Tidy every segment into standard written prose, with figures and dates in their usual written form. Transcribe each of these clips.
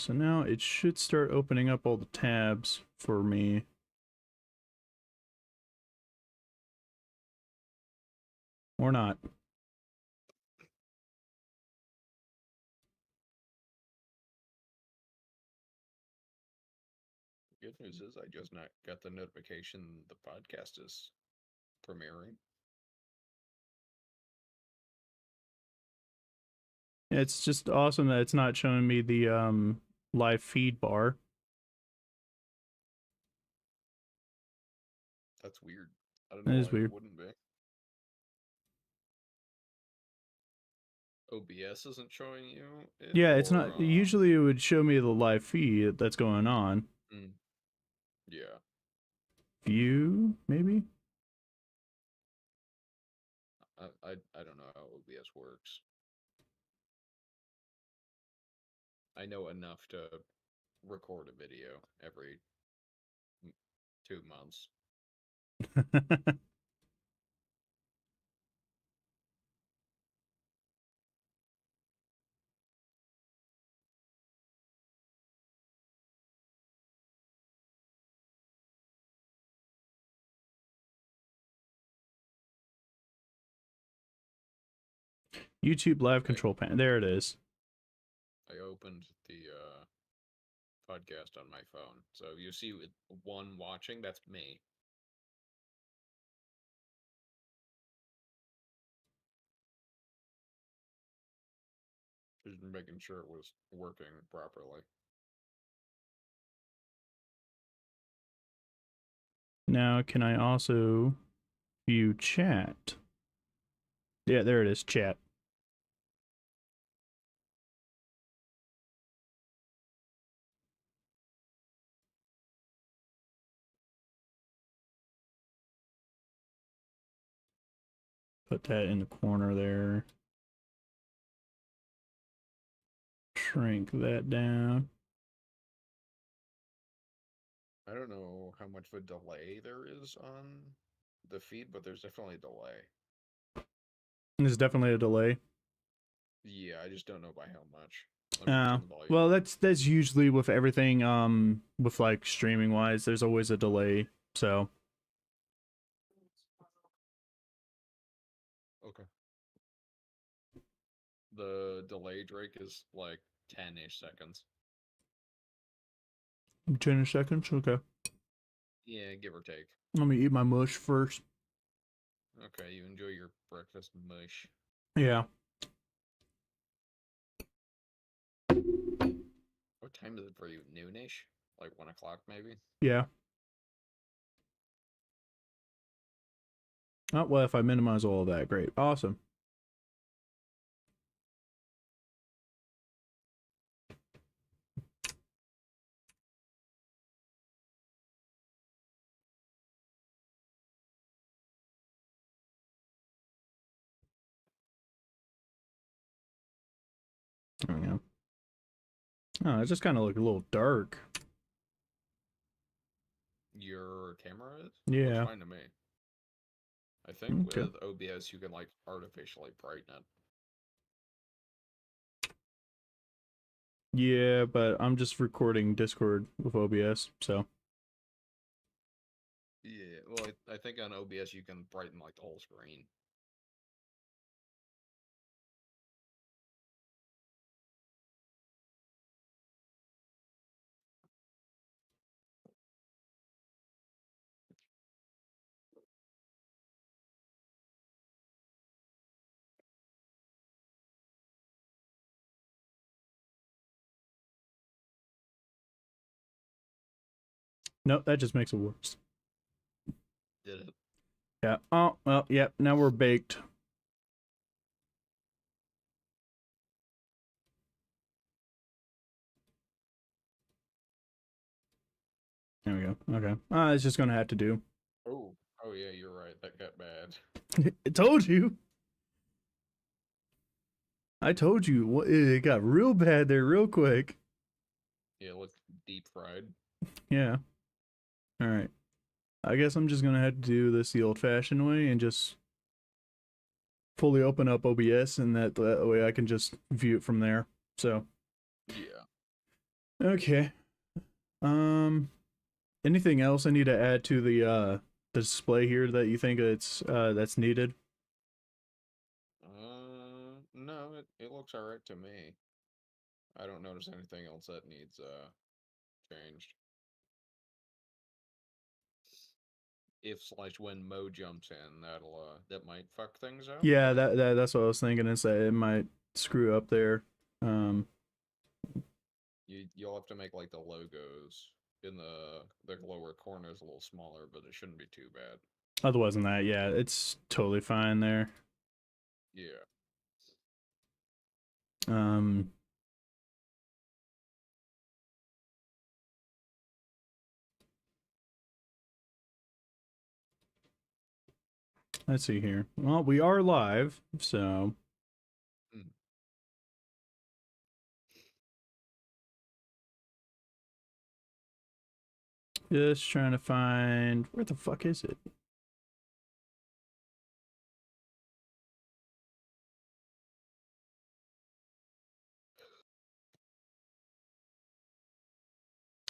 So now it should start opening up all the tabs for me. Or not. Good news is I just not got the notification the podcast is premiering. It's just awesome that it's not showing me the live feed bar. That's weird. I don't That know is why it weird. wouldn't be. OBS isn't showing you it, Yeah, it's or not. Usually it would show me the live feed that's going on. mm, yeah, View, maybe? I don't know how OBS works. I know enough to record a video every 2 months. YouTube live I control panel. There it is. I opened the podcast on my phone, so you see one watching. That's me. Just making sure it was working properly. Now, can I also view chat? Yeah, there it is, chat. Put that in the corner there. Shrink that down. I don't know how much of a delay there is on the feed, but there's definitely a delay. There's definitely a delay. Yeah, I just don't know by how much. Let me turn the volume Well, up. that's usually with everything. With like streaming wise, there's always a delay. So Okay. The delay Drake is like 10-ish seconds. 10 seconds. Okay. Yeah, give or take. Let me eat my mush first. Okay, you enjoy your breakfast mush. Yeah. What time is it for you? Noonish? Like 1 o'clock maybe? Yeah. Oh well, if I minimize all of that, great, awesome. There we go. Oh, it just kind of look a little dark. Your camera is? Looks Yeah. fine to me. I think Okay. with OBS you can like artificially brighten it. Yeah, but I'm just recording Discord with OBS, so Yeah, well, I think on OBS you can brighten like the whole screen. nope, that just makes it worse. Did it? Yeah. Oh well. Yep. Now we're baked. There we go. Okay. It's just gonna have to do. Oh, oh yeah, you're right. That got bad. I told you. I told you. It got real bad there, real quick. Yeah, it looked deep fried. Yeah. All right. I guess I'm just gonna have to do this the old-fashioned way and just fully open up OBS, and that way I can just view it from there. So Yeah. Okay. Um, anything else I need to add to the display here that you think that's needed? No, it looks alright to me. I don't notice anything else that needs changed. If slash when Mo jumps in, that might fuck things up, Yeah, but that's what I was thinking. Is that it might screw up there. Um, you'll have to make like the logos in the lower corners a little smaller, but it shouldn't be too bad. otherwise than that, yeah, it's totally fine there. Yeah. Um, let's see here. Well, we are live, so Mm. just trying to find where the fuck is it?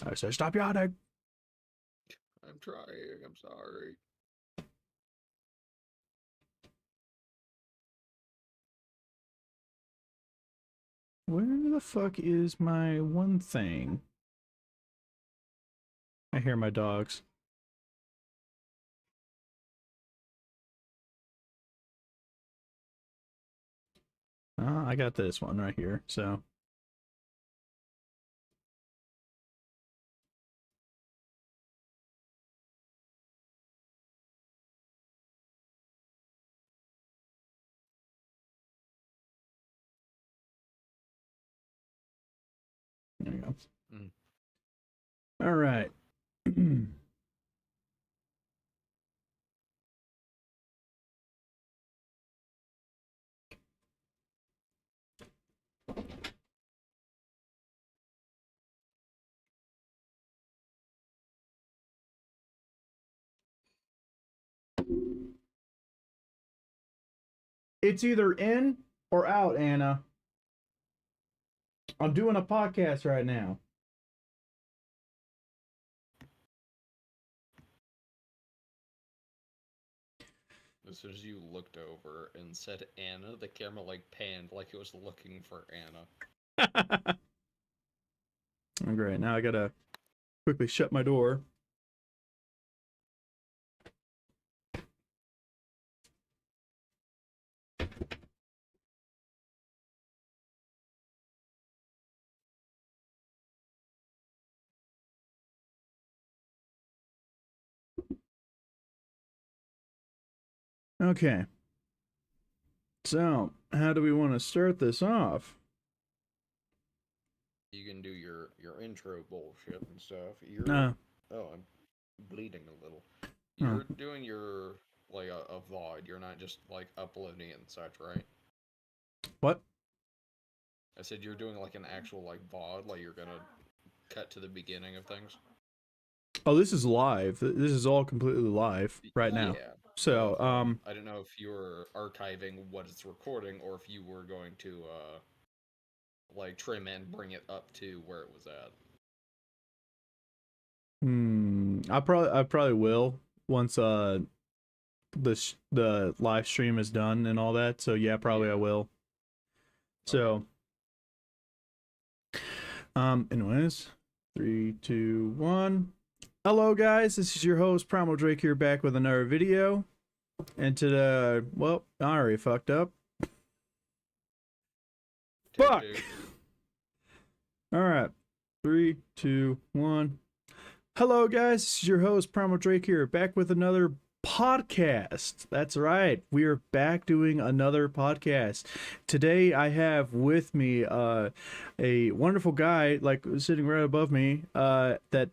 I said stop yawning. I'm trying. I'm sorry. Where the fuck is my one thing? I hear my dogs. I got this one right here. So there you go. Mm. All right. It's either in or out, Anna. I'm doing a podcast right now. As soon as you looked over and said Anna, the camera like panned like it was looking for Anna. Oh, great. Now I gotta quickly shut my door. Okay. So, how do we want to start this off? You can do your intro bullshit and stuff. Uh, I'm bleeding a little. oh, You're doing your like a VOD. You're not just like uploading it and such, right? what? I said you're doing like an actual like VOD, like you're gonna cut to the beginning of things. Oh, this is live. This is all completely live right now. Yeah. So, I don't know if you were archiving what it's recording or if you were going to like trim it and bring it up to where it was at. I probably will once the live stream is done and all that. So yeah, probably I Yeah. will. Okay. So, anyways, three, two, one. Hello, guys. This is your host Primal Drake here, back with another video. And today, well, I already fucked up. Take Fuck. two. All right, three, two, one. Hello, guys. This is your host Primal Drake here, back with another podcast. That's right. We are back doing another podcast. Today I have with me a wonderful guy like sitting right above me that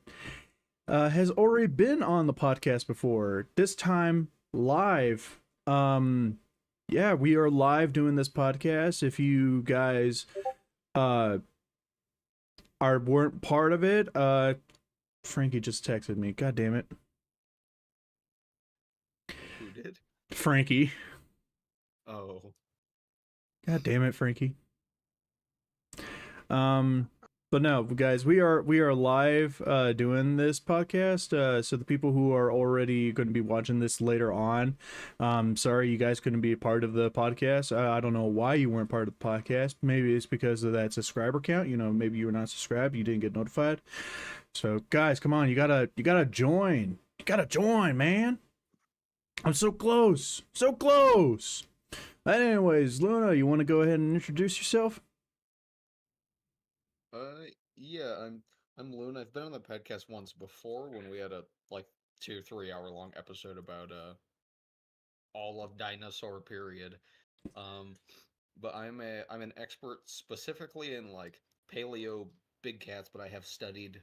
has already been on the podcast before. This time live. Yeah, we are live doing this podcast. If you guys uh weren't part of it, Frankie just texted me. God damn it. Who did? Frankie. Oh. God damn it, Frankie. Um But no, guys, we are live doing this podcast. So the people who are already going to be watching this later on, sorry you guys couldn't be a part of the podcast. I don't know why you weren't part of the podcast. Maybe it's because of that subscriber count. You know, maybe you were not subscribed, you didn't get notified. So guys, come on, you gotta join. You gotta join, man. I'm so close, so close. But anyways, Luna, you want to go ahead and introduce yourself? Yeah, I'm Loon. I've been on the podcast once before when we had a like 2 3 hour long episode about all of dinosaur period. Um, but I'm an expert specifically in like paleo big cats, but I have studied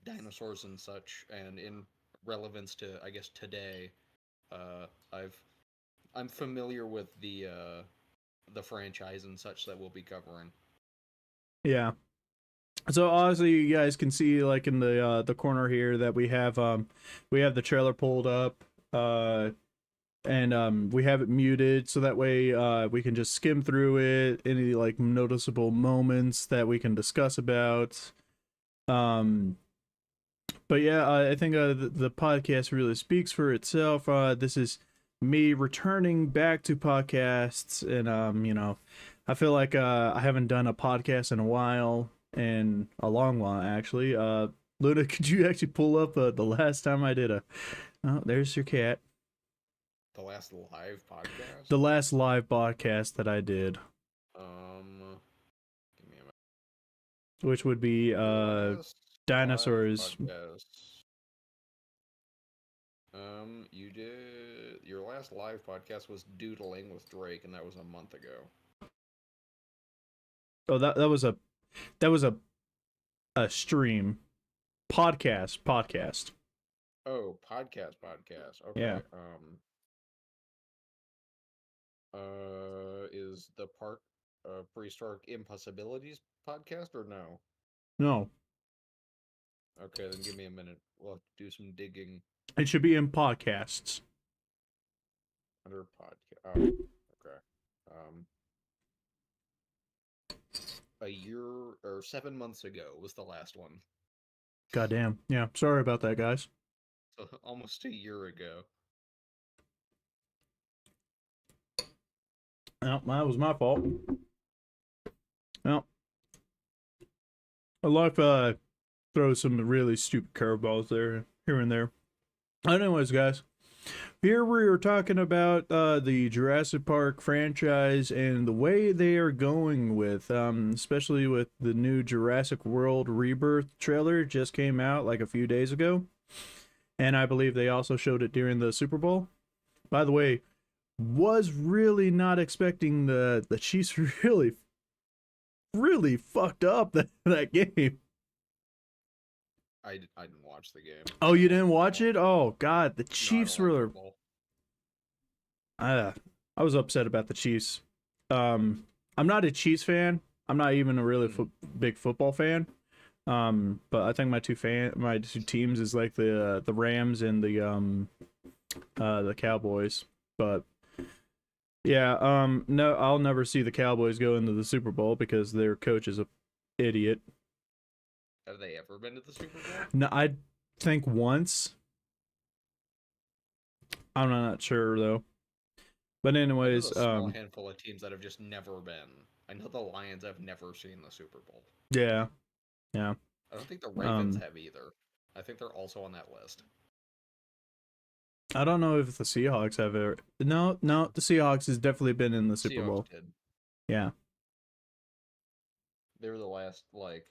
dinosaurs and such, and in relevance to I guess today, I've I'm familiar with the franchise and such that we'll be covering. Yeah. So obviously you guys can see like in the corner here that we have the trailer pulled up and we have it muted so that way we can just skim through it, any like noticeable moments that we can discuss about. Um but yeah, I think the podcast really speaks for itself. This is me returning back to podcasts, and you know, I feel like I haven't done a podcast in a while, and a long while actually. Luna, could you actually pull up the last time I did a? Oh, there's your cat. The last live podcast. The last live podcast that I did, Give me a minute. which would be Your last live dinosaurs. podcast. You did your last live podcast was doodling with Drake, and that was a month ago. Oh, that was a stream podcast. Oh, podcast. Okay. Yeah. Is the part prehistoric impossibilities podcast or no? No, Okay, then give me a minute. We'll have to do some digging it should be in podcasts. under podcast. Oh, okay. Um, a year or 7 months ago was the last one. Goddamn. Yeah. Sorry about that, guys. So almost a year ago. No, that was my fault. Well, life throws some really stupid curveballs there, here and there. Anyways, guys, here we are talking about the Jurassic Park franchise and the way they are going with, especially with the new Jurassic World Rebirth trailer just came out like a few days ago, and I believe they also showed it during the Super Bowl. By the way, was really not expecting the Chiefs really fucked up that game. I didn't watch the game. Oh, you didn't watch it? Oh God, the No, I Chiefs don't like were. football. I was upset about the Chiefs. I'm not a Chiefs fan. I'm not even a really big football fan. But I think my two teams is like the Rams and the Cowboys. But yeah, no, I'll never see the Cowboys go into the Super Bowl because their coach is a idiot. Have they ever been to the Super Bowl? No, I think once. I'm not sure though. But I know anyways, a small handful of teams that have just never been. I know the Lions have never seen the Super Bowl. yeah. I don't think the Ravens have either. I think they're also on that list. I don't know if the Seahawks have ever. No, the Seahawks has definitely been in the Super Bowl. Did. Yeah. They were the last, like,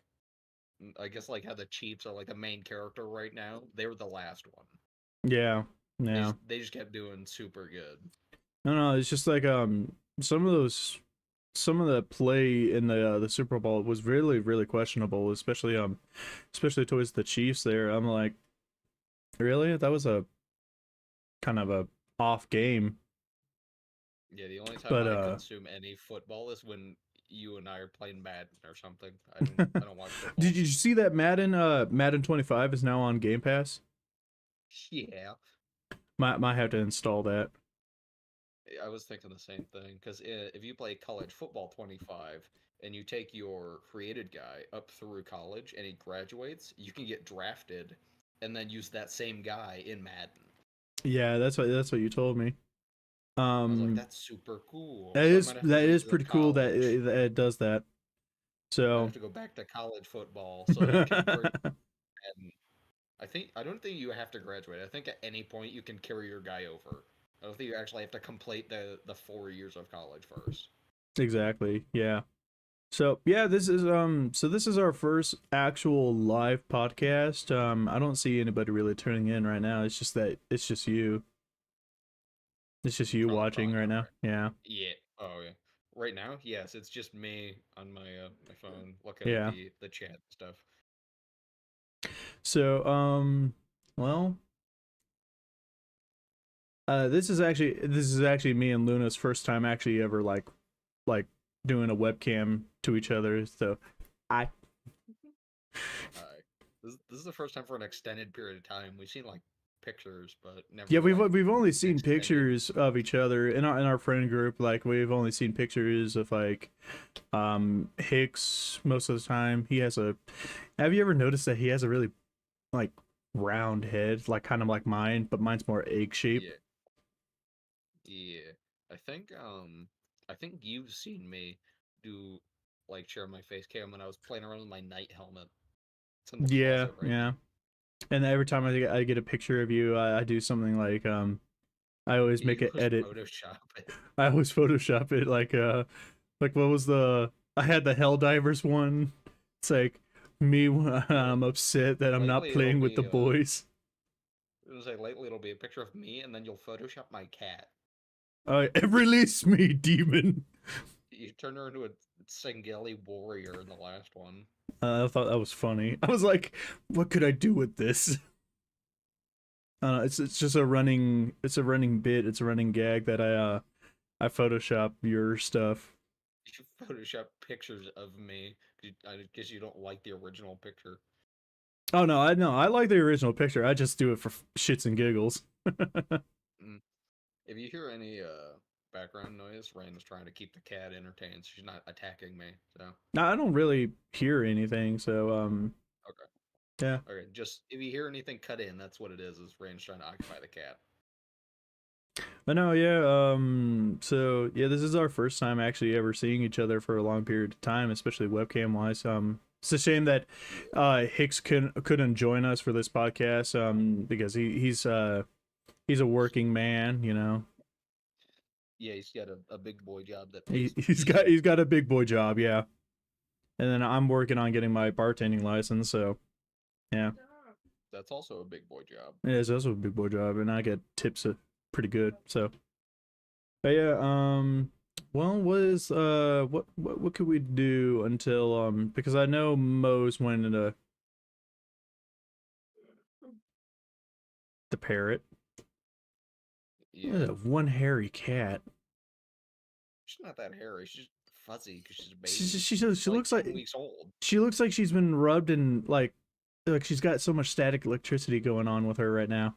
I guess, like how the Chiefs are like the main character right now. They were the last one. Yeah. They just kept doing super good. No, it's just like some of the play in the Super Bowl was really questionable, especially towards the Chiefs there. I'm like, really? That was a kind of a off game. Yeah, the only time I consume any football is when you and I are playing Madden or something. I don't watch football. Did you see that Madden 25 is now on Game Pass? Yeah. Might have to install that. I was thinking the same thing because if you play college football 25 and you take your created guy up through college and he graduates, you can get drafted and then use that same guy in Madden. Yeah, that's what you told me. I was like, Um, that's super cool. that So I is might have to that is revisit pretty cool that college. it does that. I might So, have to go back to college football so you can bring Madden. I don't think you have to graduate. I think at any point you can carry your guy over. I don't think you actually have to complete the 4 years of college first. exactly. Yeah. So yeah, this is our first actual live podcast. I don't see anybody really tuning in right now. It's just that it's just you. It's just you Probably watching right not now. right. Yeah. Yeah. Oh yeah. Right now, yes, it's just me on my phone looking at Yeah. the chat stuff. So well, this is actually me and Luna's first time actually ever like doing a webcam to each other. So I Uh, this is the first time for an extended period of time. We've seen like pictures, but yeah, never we've like we've only seen extended. pictures of each other in our friend group. Like we've only seen pictures of like Hicks most of the time. He has a Have you ever noticed that he has a really like round head, like kind of like mine, but mine's more egg shape? Yeah. Yeah. I think I think you've seen me do like share my face cam when I was playing around with my night helmet. It's in the Yeah, closet right yeah. now. And every time I get a picture of you, I do something like I always make You an just edit. Photoshop it. I always Photoshop it like what was the I had the Helldivers one. It's like me when Uh, I'm upset that I'm not lately it'll playing with the be boys. it was like lately it'll be a picture of me and then you'll Photoshop my cat. Release me, demon. You turn her into a Sengeli warrior in the last one. I thought that was funny. I was like, what could I do with this? It's just a running bit. It's a running gag that I Photoshop your stuff. You Photoshop pictures of me. I guess you don't like the original picture. Oh no, I know. I like the original picture. I just do it for shits and giggles. Mm. If you hear any background noise, Rain is trying to keep the cat entertained. She's not attacking me. So Now I don't really hear anything, so okay, yeah. okay. Just if you hear anything cut in, that's what it is. Is Rain's trying to occupy the cat. But no, yeah. So yeah, this is our first time actually ever seeing each other for a long period of time, especially webcam wise. It's a shame that Yeah, Hicks couldn't join us for this podcast. Because he's a working man, you know. yeah. He's got a big boy job that He pays he's got decent. he's got a big boy job, yeah. And then I'm working on getting my bartending license, so yeah. That's also a big boy job. Yeah, it's also a big boy job, and I get tips pretty good. So, but yeah, well, what could we do until because I know Mo's went into the parrot. What Yeah, a one hairy cat. she's not that hairy. She's fuzzy because she's a She baby. she She's she like looks 10 weeks old. she looks like she's been rubbed and like she's got so much static electricity going on with her right now.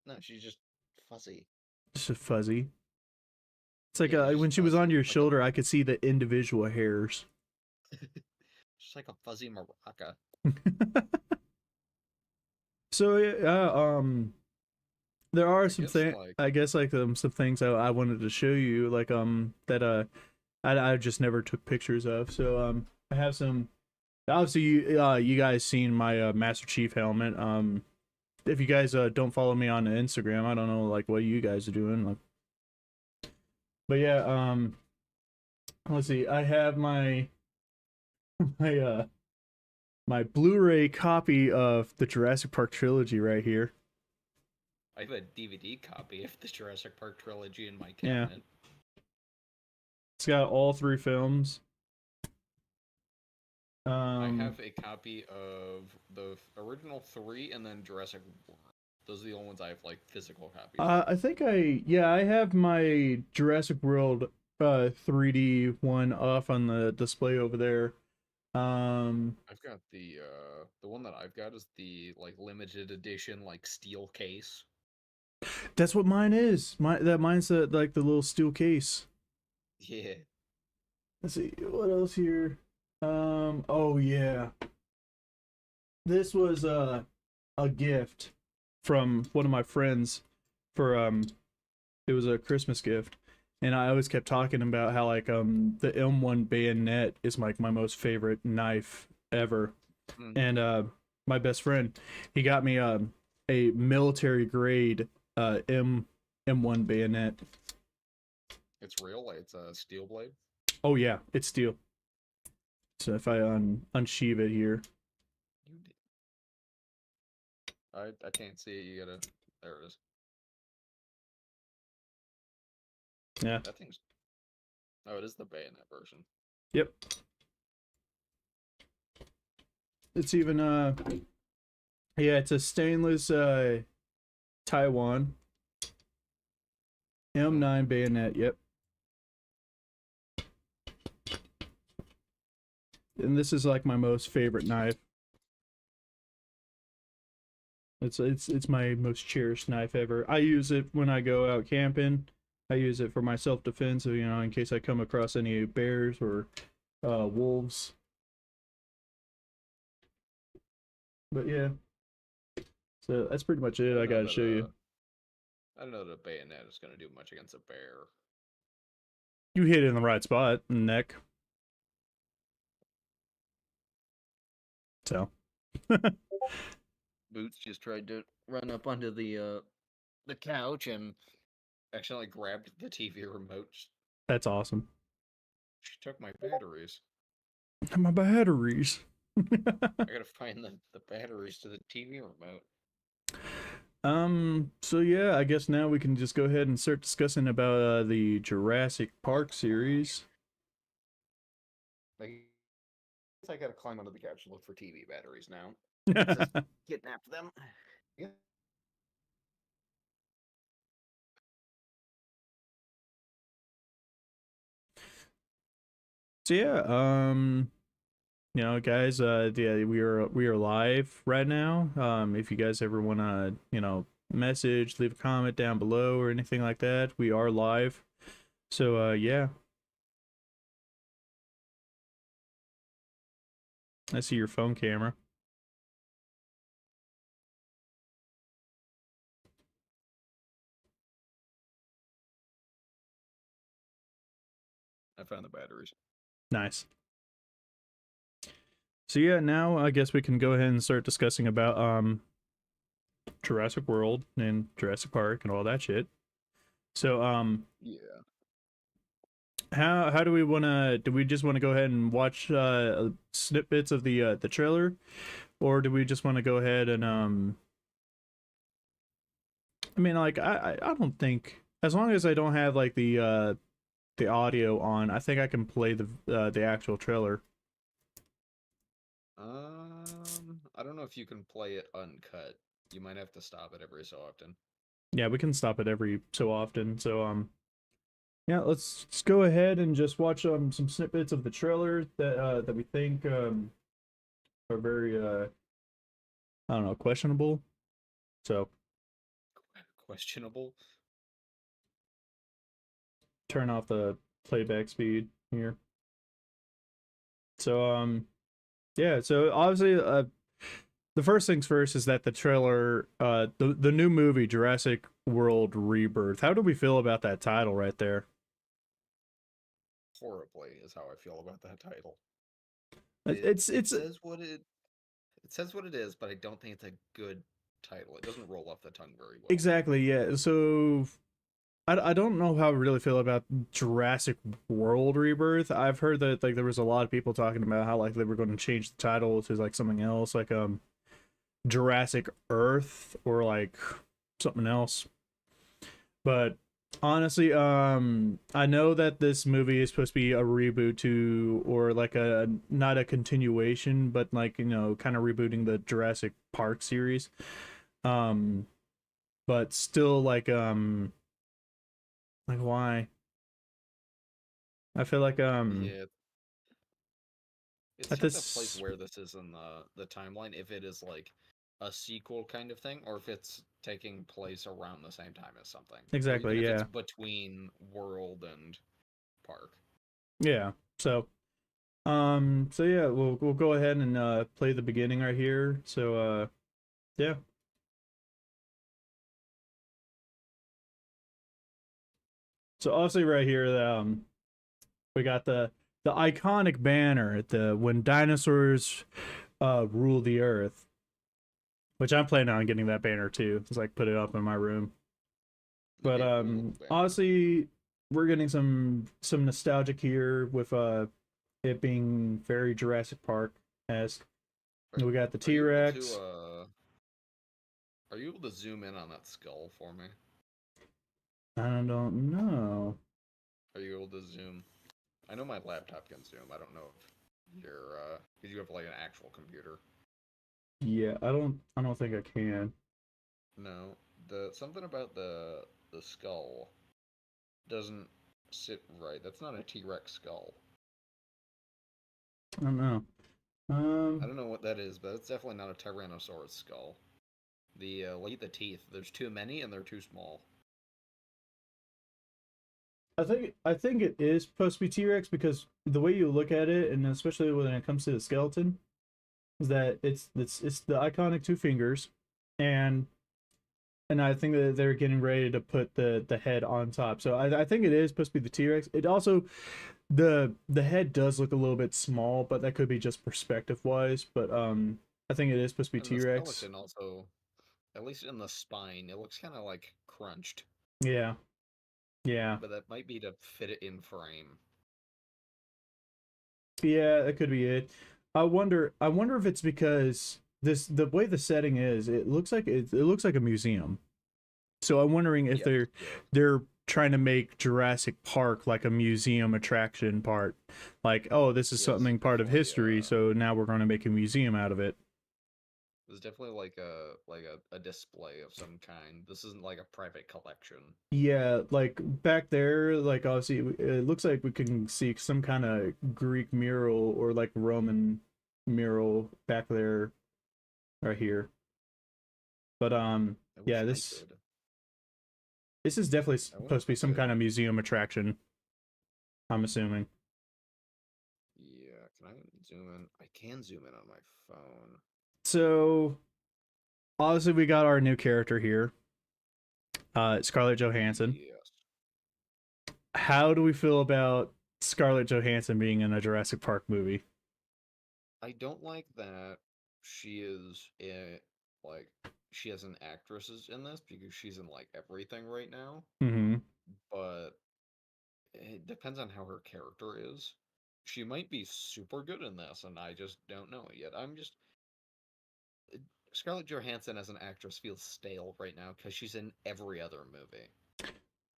No, she's just fuzzy. Just a fuzzy. It's like Yeah, she's when just she was on fuzzy. your Like a shoulder, I could see the individual hairs. she's like a fuzzy maraca. So yeah, there are I some guess things. like I guess like some things I wanted to show you, like that I just never took pictures of. So I have some. Obviously, you guys seen my Master Chief helmet. If you guys don't follow me on Instagram, I don't know like what you guys are doing. Like, but yeah, let's see. I have my my my Blu-ray copy of the Jurassic Park trilogy right here. I have a DVD copy of the Jurassic Park trilogy in my Yeah, cabinet. it's got all three films. I Um, have a copy of the original three and then Jurassic World. Those are the only ones I have like physical copies of. I think I have my Jurassic World 3D one off on the display over there. Um, I've got the one that I've got is the like limited edition like steel case. That's what mine is. Mine's like the little steel case. Yeah. Let's see what else here. Oh yeah, this was a gift from one of my friends for it was a Christmas gift. And I always kept talking about how like the M1 bayonet is like my most favorite knife ever. Mm. And my best friend, he got me a military grade M1 bayonet. It's real. Like, it's a steel blade. Oh yeah, it's steel. So if I unsheave it here, You did. I can't see it. You gotta. There it is. yeah, That thing's. Oh, it is the bayonet version. yep. It's even yeah, it's a stainless Taiwan Hmm. M9 bayonet. Yep. And this is like my most favorite knife. It's my most cherished knife ever. I use it when I go out camping. I use it for my self defense, you know, in case I come across any bears or wolves. But yeah, so that's pretty much I it. I don't know gotta that. show you. I don't know that a bayonet is gonna do much against a bear. You hit it in the right spot, neck. So Boots just tried to run up onto the couch and accidentally grabbed the TV remote. that's awesome. She took my batteries. My batteries. I gotta find the batteries to the TV remote. So yeah, I guess now we can just go ahead and start discussing about the Jurassic Park series. I guess I gotta climb onto the couch and look for TV batteries now. Just kidnap them. Yeah. So yeah, you know, guys, yeah, we are live right now. If you guys ever wanna, you know, message, leave a comment down below or anything like that, we are live. So yeah, I see your phone camera. I found the batteries. Nice. So yeah, now I guess we can go ahead and start discussing about Jurassic World and Jurassic Park and all that shit. So Yeah. how do we wanna? Do we just want to go ahead and watch snippets of the trailer, or do we just want to go ahead and I mean, like I don't think, as long as I don't have like the audio on, I think I can play the actual trailer. I don't know if you can play it uncut. You might have to stop it every so often. Yeah, we can stop it every so often. So yeah, let's go ahead and just watch some snippets of the trailer that we think are very I don't know, questionable. So Questionable. turn off the playback speed here. So yeah, so obviously the first things first is that the trailer the new movie Jurassic World Rebirth. How do we feel about that title right there? Horribly is how I feel about that title. It It's it it's says what it says what it is, but I don't think it's a good title. It doesn't roll off the tongue very well. exactly, yeah. So I don't know how I really feel about Jurassic World Rebirth. I've heard that like there was a lot of people talking about how like they were going to change the title to like something else, like Jurassic Earth or like something else. But honestly, I know that this movie is supposed to be a reboot to, or like a not a continuation, but like, you know, kind of rebooting the Jurassic Park series. Um, but still like why? I feel like Yeah, it's at tough to place this where this is in the timeline. If it is like a sequel kind of thing, or if it's taking place around the same time as something, or even Exactly. if it's Yeah. between world and park. Yeah. So yeah, we'll go ahead and play the beginning right here. Yeah. So obviously right here, we got the iconic banner, the when dinosaurs rule the earth, which I'm planning on getting that banner too. Just like put it up in my room. That'd But be a cool banner. honestly, we're getting some nostalgic here with it being very Jurassic Park esque. Are, We got the are T you able to Rex. are you able to zoom in on that skull for me? I don't know. Are you able to zoom? I know my laptop can zoom. I don't know if you're because you have like an actual computer. Yeah, I don't think I can. No, the something about the skull doesn't sit right. That's not a T-Rex skull. I don't know. I Um, don't know what that is, but it's definitely not a Tyrannosaurus skull. Look at the teeth. There's too many and they're too small. I think it is supposed to be T Rex because the way you look at it, and especially when it comes to the skeleton, is that it's the iconic two fingers, and I think that they're getting ready to put the head on top. So I think it is supposed to be the T Rex. It also the head does look a little bit small, but that could be just perspective wise. But I think it is supposed to be And the T Rex. skeleton also, at least in the spine, it looks kind of like crunched, Yeah, yeah, but that might be to fit it in frame. yeah. That could be it. I wonder if it's because the way the setting is. It looks like a museum. So I'm wondering if Yes, they're yeah. they're trying to make Jurassic Park like a museum attraction part. Like, oh, this is Yes, something part of definitely. history, so now we're going to make a museum out of it. There's definitely like a display of some kind. This isn't like a private collection. Yeah, like back there, like obviously it looks like we can see some kind of Greek mural or like Roman mural back there right here. But I yeah, wish I could. this is definitely I wonder supposed if to I be some could. kind of museum attraction, I'm assuming. Yeah, can I zoom in? I can zoom in on my phone. So obviously we got our new character here, Scarlett Johansson. Yes. How do we feel about Scarlett Johansson being in a Jurassic Park movie? I don't like that she is a like she has an actress in this because she's in like everything right now, Mm-hmm. but it depends on how her character is. She might be super good in this, and I just don't know it yet. Scarlett Johansson as an actress feels stale right now because she's in every other movie.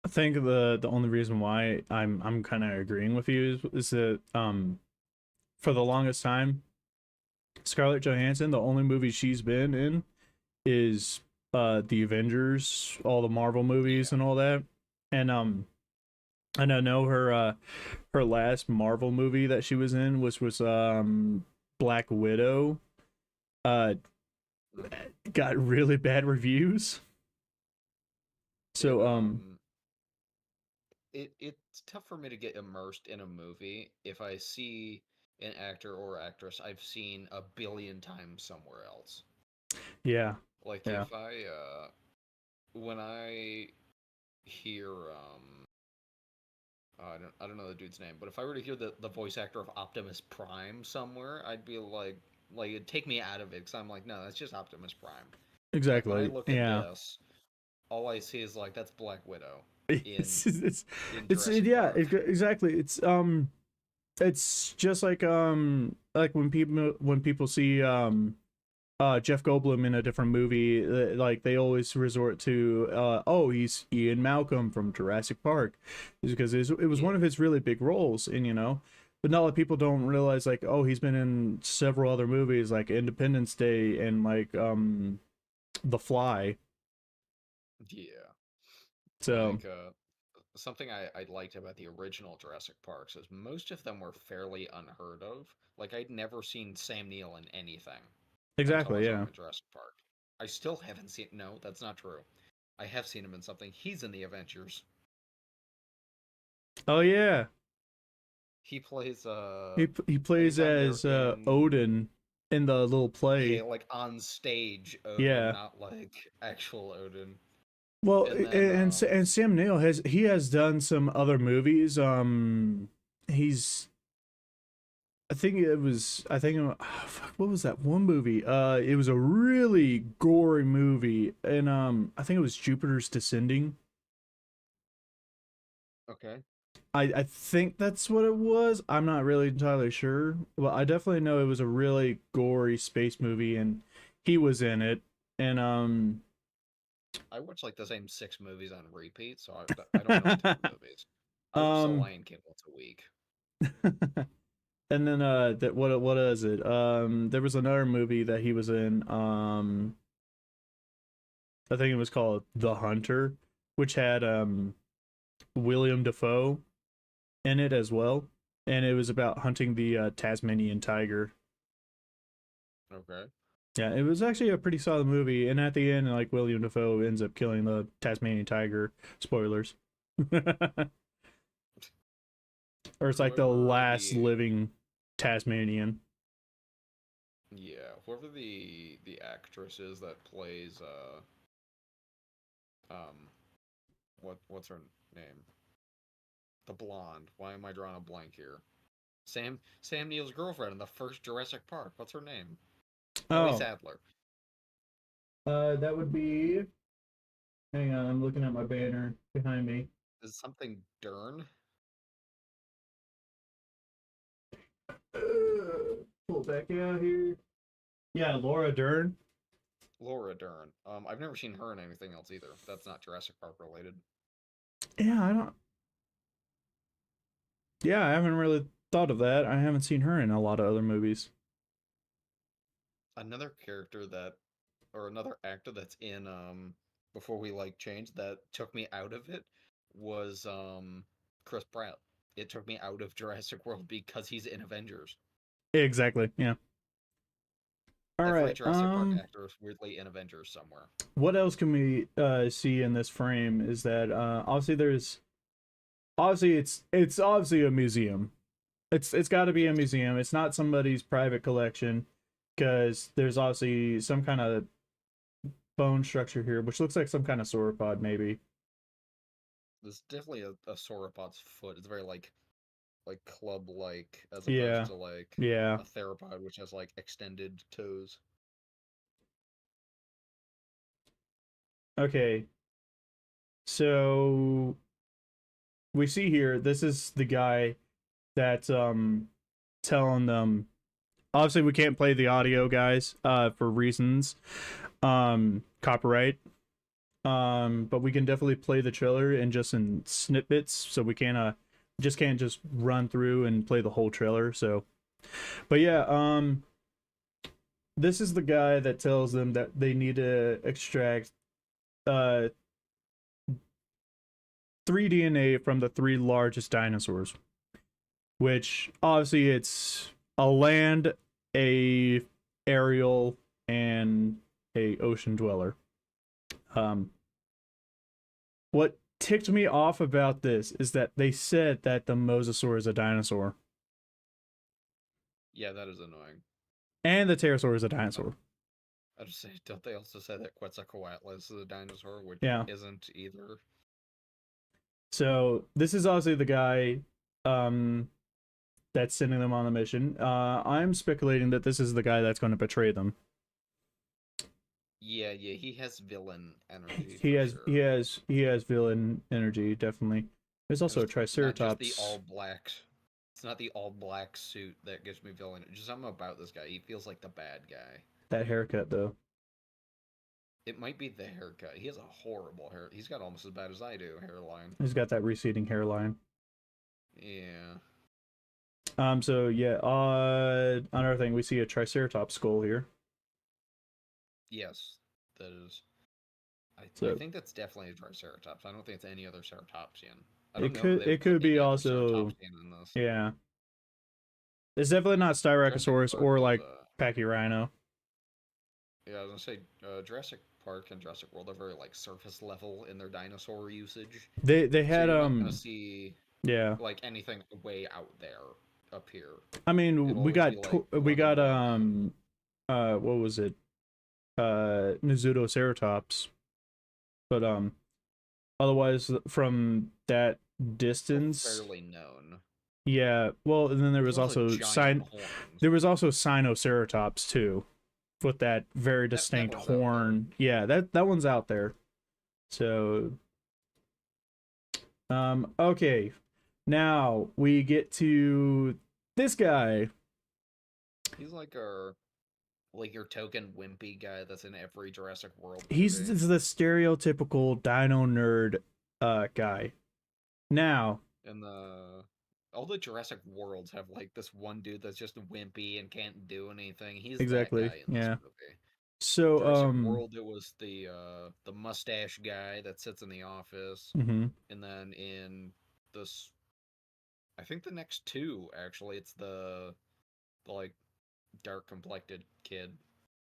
I think the only reason why I'm kind of agreeing with you is that for the longest time Scarlett Johansson, the only movie she's been in is the Avengers, all the Marvel movies Yeah, and all that. And and I know her last Marvel movie that she was in was Black Widow. Uh hmm got really bad reviews. it So it's tough for me to get immersed in a movie if I see an actor or actress I've seen a billion times somewhere else. yeah. Like Yeah. if I when I hear I don't know the dude's name, but if I were to hear the voice actor of Optimus Prime somewhere, I'd be like it'd take me out of it because I'm like, no, that's just Optimus Prime. Like when I Exactly. look at Yeah. this, all I see is like that's Black Widow in Jurassic Yeah, Park. exactly. It's just like when people see Jeff Goldblum in a different movie, like they always resort to oh, he's Ian Malcolm from Jurassic Park, is because it was one Yeah, of his really big roles, and but not a lot of people don't realize like, oh, he's been in several other movies like Independence Day and like The Fly. yeah. So Like something I liked about the original Jurassic Parks is most of them were fairly unheard of. Like I'd never seen Sam Neill in anything until I exactly, saw yeah. him in Jurassic Park. I still haven't seen. No, that's not true. I have seen him in something. He's in the Avengers. Oh yeah, He plays he and plays he's on there as in Odin in the little play. yeah, like on stage Odin, Yeah. not like actual Odin. Well, And then and Sam Neill has done some other movies. He's I think fuck, what was that one movie? It was a really gory movie, and I think it was Jupiter's Descending. okay. I think that's what it was. I'm not really entirely sure. Well, I definitely know it was a really gory space movie, and he was in it. And I watch like the same 6 movies on repeat, so I don't know a ton of movies. I watch The um, Lion King once a week. and then that what is it? There was another movie that he was in. I think it was called The Hunter, which had William Dafoe in it as well, and it was about hunting the Tasmanian tiger. Okay. Yeah, it was actually a pretty solid movie, and at the end, like William Dafoe ends up killing the Tasmanian tiger. Spoilers. Or it's like the Whoever last the living Tasmanian. yeah, whoever the actress is that plays um what's her name? The blonde. Why am I drawing a blank here? Sam Neill's girlfriend in the first Jurassic Park. What's her name? Ellie Oh, Sadler. that would be. Hang on, I'm looking at my banner behind me. Is it something Dern? Pull back out here. Yeah, Laura Dern. Laura Dern. I've never seen her in anything else either. That's not Jurassic Park related. Yeah, I don't. Yeah, I haven't really thought of that. I haven't seen her in a lot of other movies. Another character that or another actor that's in before we like changed that took me out of it was Chris Pratt. It took me out of Jurassic World because he's in Avengers. Exactly. Yeah. All Every right. Jurassic Park actor is weirdly in Avengers somewhere. What else can we see in this frame is that obviously it's obviously a museum. It's got to be a Yes. museum. It's not somebody's private collection because there's obviously some kind of bone structure here, which looks like some kind of sauropod maybe. There's definitely a sauropod's foot. It's very like club like as opposed Yeah. to like Yeah. a theropod which has like extended toes. Okay. So we see here this is the guy that's telling them obviously we can't play the audio guys for reasons copyright but we can definitely play the trailer and just in snippets so we can't just run through and play the whole trailer. So but yeah, this is the guy that tells them that they need to extract uh 3 DNA from the 3 largest dinosaurs, which obviously it's a land, a aerial, and a ocean dweller. Um, what ticked me off about this is that they said that the mosasaur is a dinosaur Yeah, that is annoying. and the pterosaur is a I, dinosaur. I just say, don't they also say that Quetzalcoatlus is a dinosaur, which Yeah. isn't either? So this is obviously the guy um, that's sending them on the mission. I'm speculating that this is the guy that's going to betray them. Yeah, yeah, he has villain energy He for has he sure. has he has villain energy definitely. There's And also a it's not just the triceratops. all black. It's not the all black suit that gives me villain. Just something about this guy. He feels like the bad guy. That haircut though. It might be the haircut. He has a horrible hair. He's got almost as bad as I do hairline. He's got that receding hairline. Yeah. So yeah, another thing, we see a triceratops skull here. Yes, that is. I So think that's definitely a Triceratops. I don't think it's any other Ceratopsian. I don't it know if could they've it put could be any other also Ceratopsian in this. yeah. It's definitely not Jurassic Styracosaurus Park or was like Pachyrhino. Yeah, I was gonna say Jurassic Park and Jurassic World are very like surface level in their dinosaur usage, They so had you're not gonna see yeah. like anything way out there up here. I mean, It'll always be like we one of the got more known. what was it? Ceratops, but otherwise from that Still distance, fairly known. yeah. Well, and then There's also giant horns. there was also Sinoceratops too, with that very That distinct one's out there. horn. Yeah, that one's out there. So, okay. Now we get to this guy. He's like your token wimpy guy that's in every Jurassic World He's movie. the stereotypical dino nerd guy. Now, And the all the Jurassic Worlds have like this one dude that's just wimpy and can't do anything. He's that exactly. guy in this Yeah. movie. So, Jurassic World, it was the mustache guy that sits in the office, mhm, and then in this, I think the next two actually, it's the like dark complected kid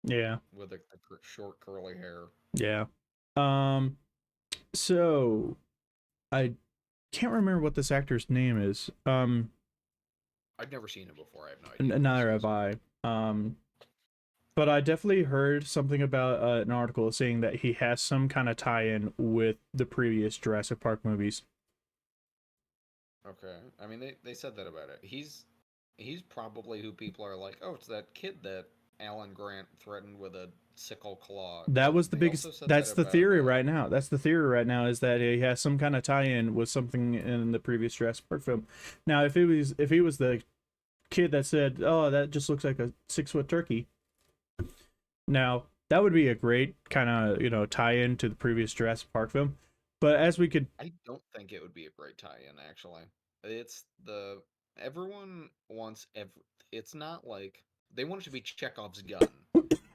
yeah. with the short curly hair. Yeah. Um so I can't remember what this actor's name is. I've never seen him before. I have no idea who this Neither have is. I. But I definitely heard something about an article saying that he has some kind of tie-in with the previous Jurassic Park movies. Okay, I mean they said that about it. He's probably who people are like, oh, it's that kid that Alan Grant threatened with a sickle claw. That But was the they also biggest. said that That's the about theory right now. That's the theory right now is that he has some kind of tie-in with something in the previous Jurassic Park film. Now, if he was the kid that said, "Oh, that just looks like a 6 foot turkey," now that would be a great kind of tie-in to the previous Jurassic Park film. But as we could, I don't think it would be a great tie-in actually. It's the everyone wants it's not like they want it to be Chekhov's gun,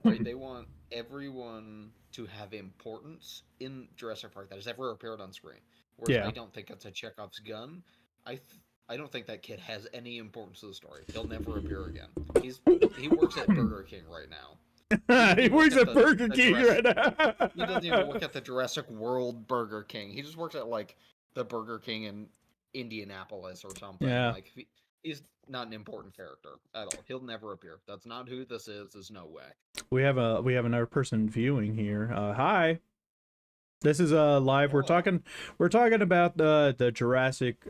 right? They want everyone to have importance in Jurassic Park that has ever appeared on screen. Whereas yeah, I don't think it's a Chekhov's gun. I th- I don't think that kid has any importance to the story. He'll never appear again. He works at Burger King right now. He doesn't he even work works at at Burger the King Jurassic right now. he doesn't even work at the Jurassic World Burger King. He just works at like the Burger King in Indianapolis or something. Yeah, Like he's not an important character at all. He'll never appear. That's not who this is. There's no way. we have another person viewing here. Hi. This is live. Hello. We're talking about the Jurassic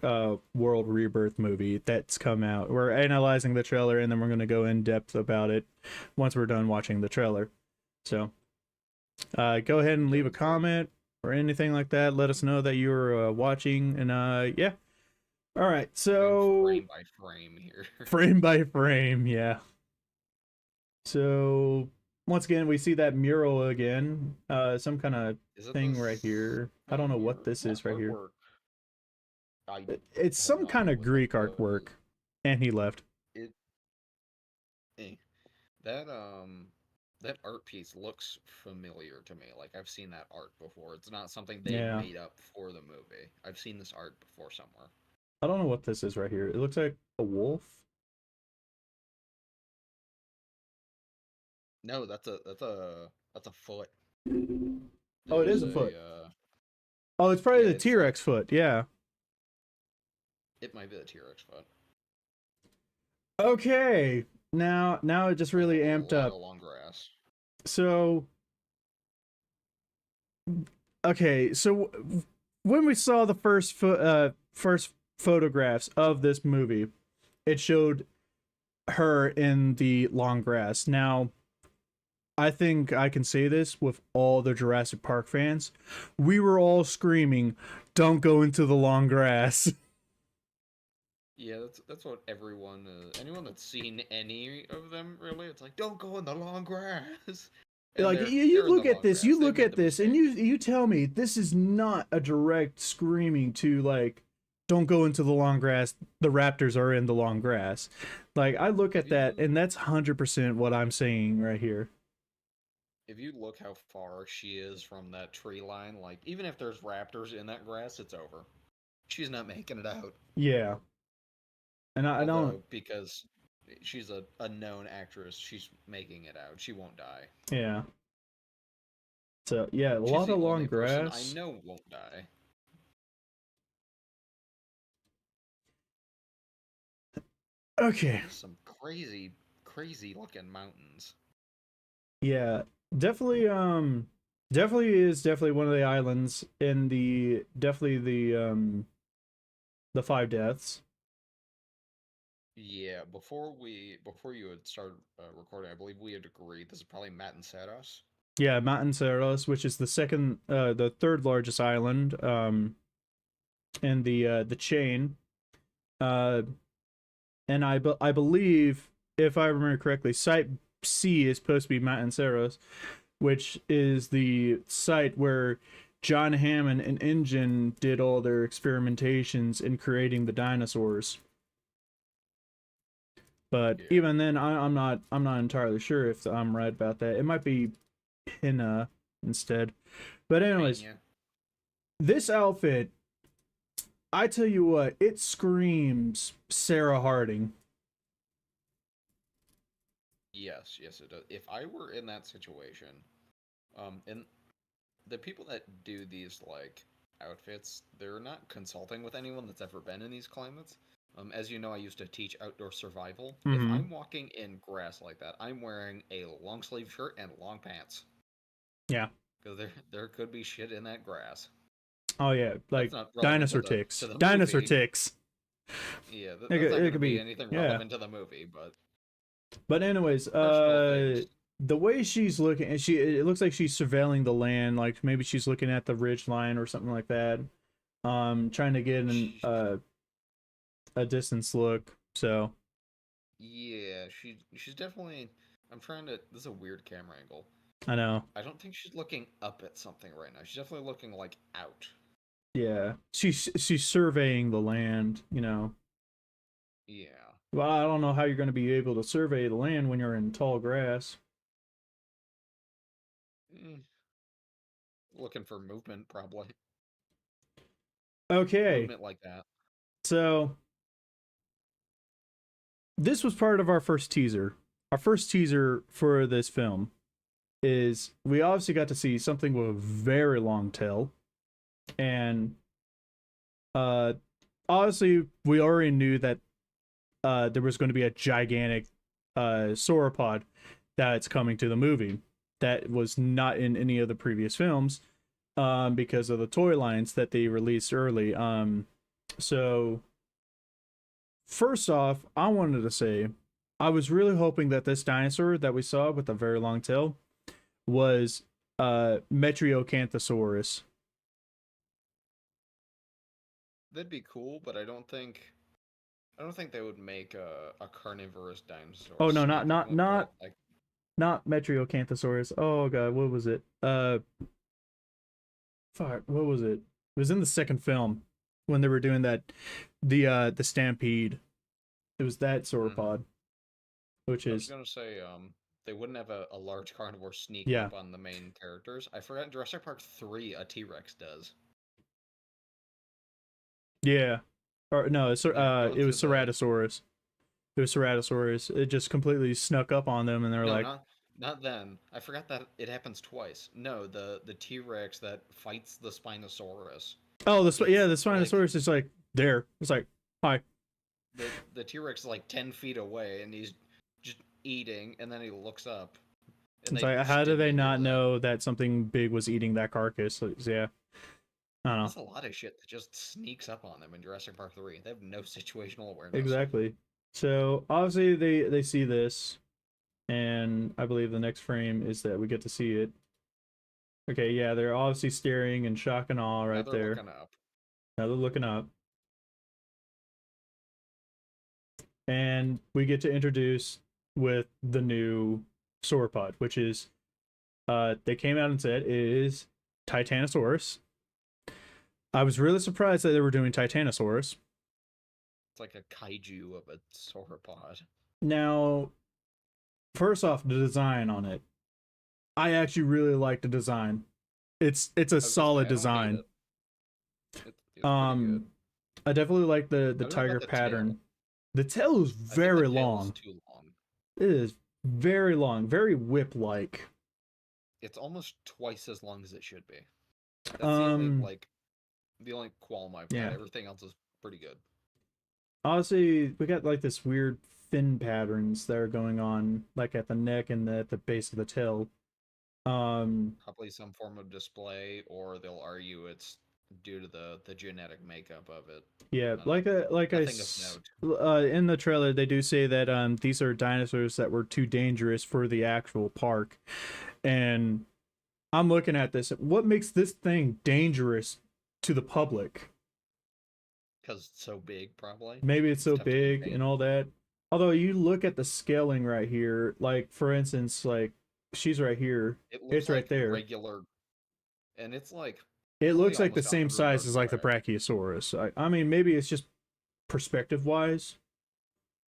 World Rebirth movie that's come out. We're analyzing the trailer and then we're gonna go in depth about it once we're done watching the trailer. So go ahead and leave a Sounds good. comment or anything like that. Let us know that you're watching and yeah. All right. Going So frame by frame here. frame by frame, yeah. So once again, we see that mural again. Some kind of Is it thing right this here. I kind don't of know what weird? this What is right here. artwork? I It's have some no kind idea of what that Greek artwork. was. And he left. It eh. That that art piece looks familiar to me. Like I've seen that art before. It's not something they Yeah. made up for the movie. I've seen this art before somewhere. I don't know what this is right here. It looks like a wolf. No, that's a foot. Oh, it There's is a foot. a Oh, it's probably yeah, the it's T Rex foot. Yeah. it might be the T-Rex foot. Okay. Now it just There's a really amped lot up. of long grass. So, okay. So when we saw the first photographs of this movie, it showed her in the long grass. Now, I think I can say this with all the Jurassic Park fans. We were all screaming, "Don't go into the long grass." Yeah, that's what everyone anyone that's seen any of them really, it's like don't go in the long grass. And Like they're you in the look at long this, grass. you They've look made at the this, and mistake. you tell me this is not a direct screaming to like, "Don't go into the long grass. The raptors are in the long grass." Like I look If at that, you and that's 100% what I'm saying right here. if you look how far she is from that tree line, like even if there's raptors in that grass, it's over. She's not making it out. Yeah, and I don't. Although because she's a known actress, she's making it out. She won't die. Yeah. So yeah, a She's lot the of long only person I grass. know won't die. Okay. There's some crazy, crazy looking mountains. Yeah, definitely. Definitely one of the islands in the five deaths. Yeah, before you had started recording, I believe we had agreed this is probably Matt and Saros. Yeah, Matanceros, which is the third largest island in the chain. Uh, and I believe, if I remember correctly, Site C is supposed to be Matanceros, which is the site where John Hammond and InGen did all their experimentations in creating the dinosaurs. But Yeah, even then, I'm not entirely sure if I'm right about that. It might be Pinna instead. But anyways, Pena. this outfit, I tell you what, it screams Sarah Harding. Yes, yes, it does. If I were in that situation, and the people that do these like outfits, they're not consulting with anyone that's ever been in these climates. As you know, I used to teach outdoor survival. If Mm-hmm. I'm walking in grass like that, I'm wearing a long sleeve shirt and long pants Yeah. because there could be shit in that grass. Oh yeah, That's like not relevant dinosaur to ticks. the Dinosaur movie. ticks. Yeah, that's not It going to could be be, anything yeah. relevant to the movie, but But anyways, personal things. the way she's looking, and it looks like she's surveilling the land. Like maybe she's looking at the ridge line or something like that. Trying to get She, a distance look. So yeah, she's definitely. I'm trying to. This is a weird camera angle. I know. I don't think she's looking up at something right now. She's definitely looking like out. Yeah, she's surveying the land. You know. Yeah. Well, I don't know how you're going to be able to survey the land when you're in tall grass. Mm, looking for movement, probably. Okay, Movement like that. so this was part of our first teaser. Our first teaser for this film is we obviously got to see something with a very long tail, and uh, obviously we already knew that there was going to be a gigantic sauropod that's coming to the movie that was not in any of the previous films because of the toy lines that they released early. So first off, I wanted to say I was really hoping that this dinosaur that we saw with a very long tail was Metriocanthosaurus. That'd be cool, but I don't think they would make a carnivorous dinosaur Oh no, sneaking up at like. not Metriocanthosaurus. Oh god, what was it? Fuck, what was it? It was in the second film when they were doing that the stampede. It was that Mhm. sauropod, which I was is gonna say they wouldn't have a large carnivore sneak yeah, up on the main characters. I forgot in Jurassic Park 3 a T-Rex does. yeah. Or no, They go it was through the Ceratosaurus. It was Ceratosaurus. It just completely snuck up on them, and they're no, like, not then. I forgot that it happens twice. No, the T-Rex that fights the Spinosaurus. "Oh, It's the like Spinosaurus is like there." It's like, "Hi." the T-Rex is like 10 feet away and he's just eating, and then he looks up and It's they like, how do they stimulate not that. know that something big was eating that carcass? So, yeah, I don't know There's a lot of shit that just sneaks up on them in Jurassic Park 3. They have no situational awareness. exactly. So obviously they see this, and I believe the next frame is that we get to see it. Okay, yeah, they're obviously staring in shock and awe Now right they're there. looking up. Now they're looking up, and we get to introduce with the new sauropod, which is they came out and said it is Titanosaurus. I was really surprised that they were doing Titanosaurus. It's like a kaiju of a sauropod. Now, first off, the design on it, I actually really like the design. It's a I was gonna say solid I don't hate design. it. It's pretty good. Um, I definitely like the I don't know tiger about the tail. pattern. The tail is I think the very tail is long. too long. It is very long, very whip like. it's almost twice as long as it should be. That's Um, the only qualm I've got. yeah. Everything else is pretty good. Honestly, we got like this weird fin patterns that are going on, like at the neck and at the base of the tail. Um, Probably some form of display, or they'll argue it's due to the genetic makeup of it. yeah, I don't know. Nothing of note. in the trailer they do say that these are dinosaurs that were too dangerous for the actual park, and I'm looking at this. What makes this thing dangerous to the public? Because it's so big, probably. Maybe it's It's so tough to big and contain. all that. Although you look at the scaling right here, like for instance, like she's right here, It looks it's right like there. regular, and it's like It probably looks like the almost same 100 size yards as like the away. Brachiosaurus. I mean, maybe it's just perspective wise,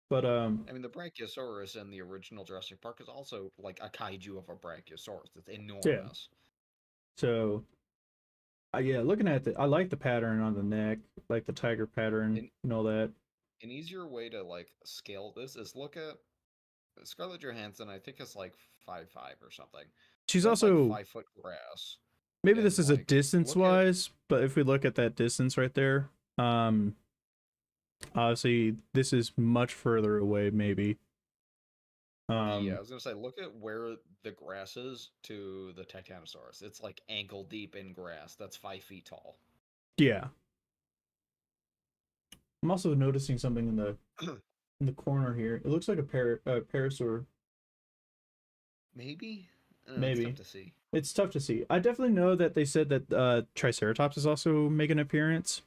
but I mean, the Brachiosaurus in the original Jurassic Park is also like a kaiju of a Brachiosaurus. It's yeah. enormous. So yeah, looking at I like the pattern on the neck, like the tiger pattern An, and all that. an easier way to like scale this is look at Scarlett Johansson. I think is like 5'5" or something. She's That's like also 5 foot grass, maybe this and is a like distance look at wise, but if we look at that distance right there, obviously this is much further away, maybe. yeah. Um, I was gonna say look at where the grass is to the Titanosaurus. It's like ankle deep in grass. That's 5 feet tall. yeah. I'm also noticing something in the corner here. It looks like a parasaur, Maybe it's tough maybe. to see. It's tough to see. I definitely know that they said that Triceratops is also making an appearance,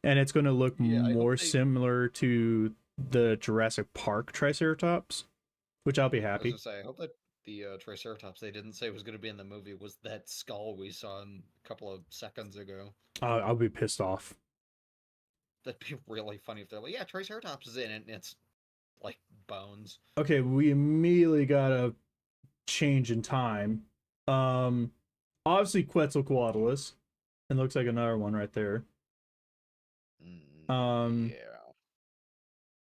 and it's going to look Yeah, I hope more they. similar to the Jurassic Park Triceratops, which I'll be I was happy. gonna say, I hope that the Triceratops they didn't say was gonna be in the movie was that skull we saw a couple of seconds ago. I'll be pissed off. That'd be really funny if they're like, yeah, Triceratops is in it, and it's like bones. Okay, we immediately got a change in time. Um, obviously Quetzalcoatlus, and looks like another one right there. Um, Yeah.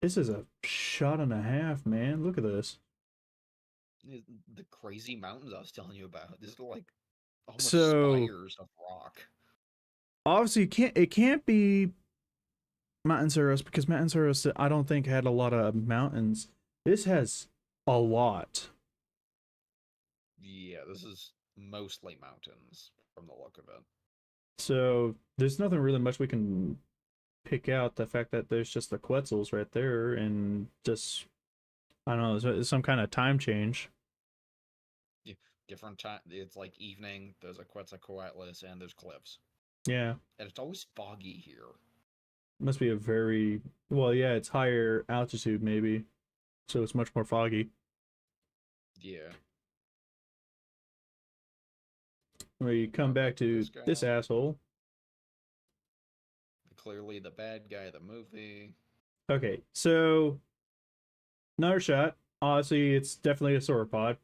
this is a shot and a half, man. Look at this. The crazy mountains I was telling you about. These are like almost So spires of rock. obviously it can't be Mountain Zeros because Mountain Zeros I don't think had a lot of mountains. This has a lot. Yeah, this is mostly mountains from the look of it. So there's nothing really much we can pick out. The fact that there's just the Quetzals right there and just I don't know, there's some kind of time change. Yeah, different time. It's like evening. There's a Quetzalcoatlus and there's cliffs, Yeah. and it's always foggy here. Must be a very well, yeah, it's higher altitude maybe. So it's much more foggy. Yeah. Where you come Back back to to this guy. this asshole. Clearly the bad guy of the movie. Okay, so another shot. Obviously, it's definitely a sauropod.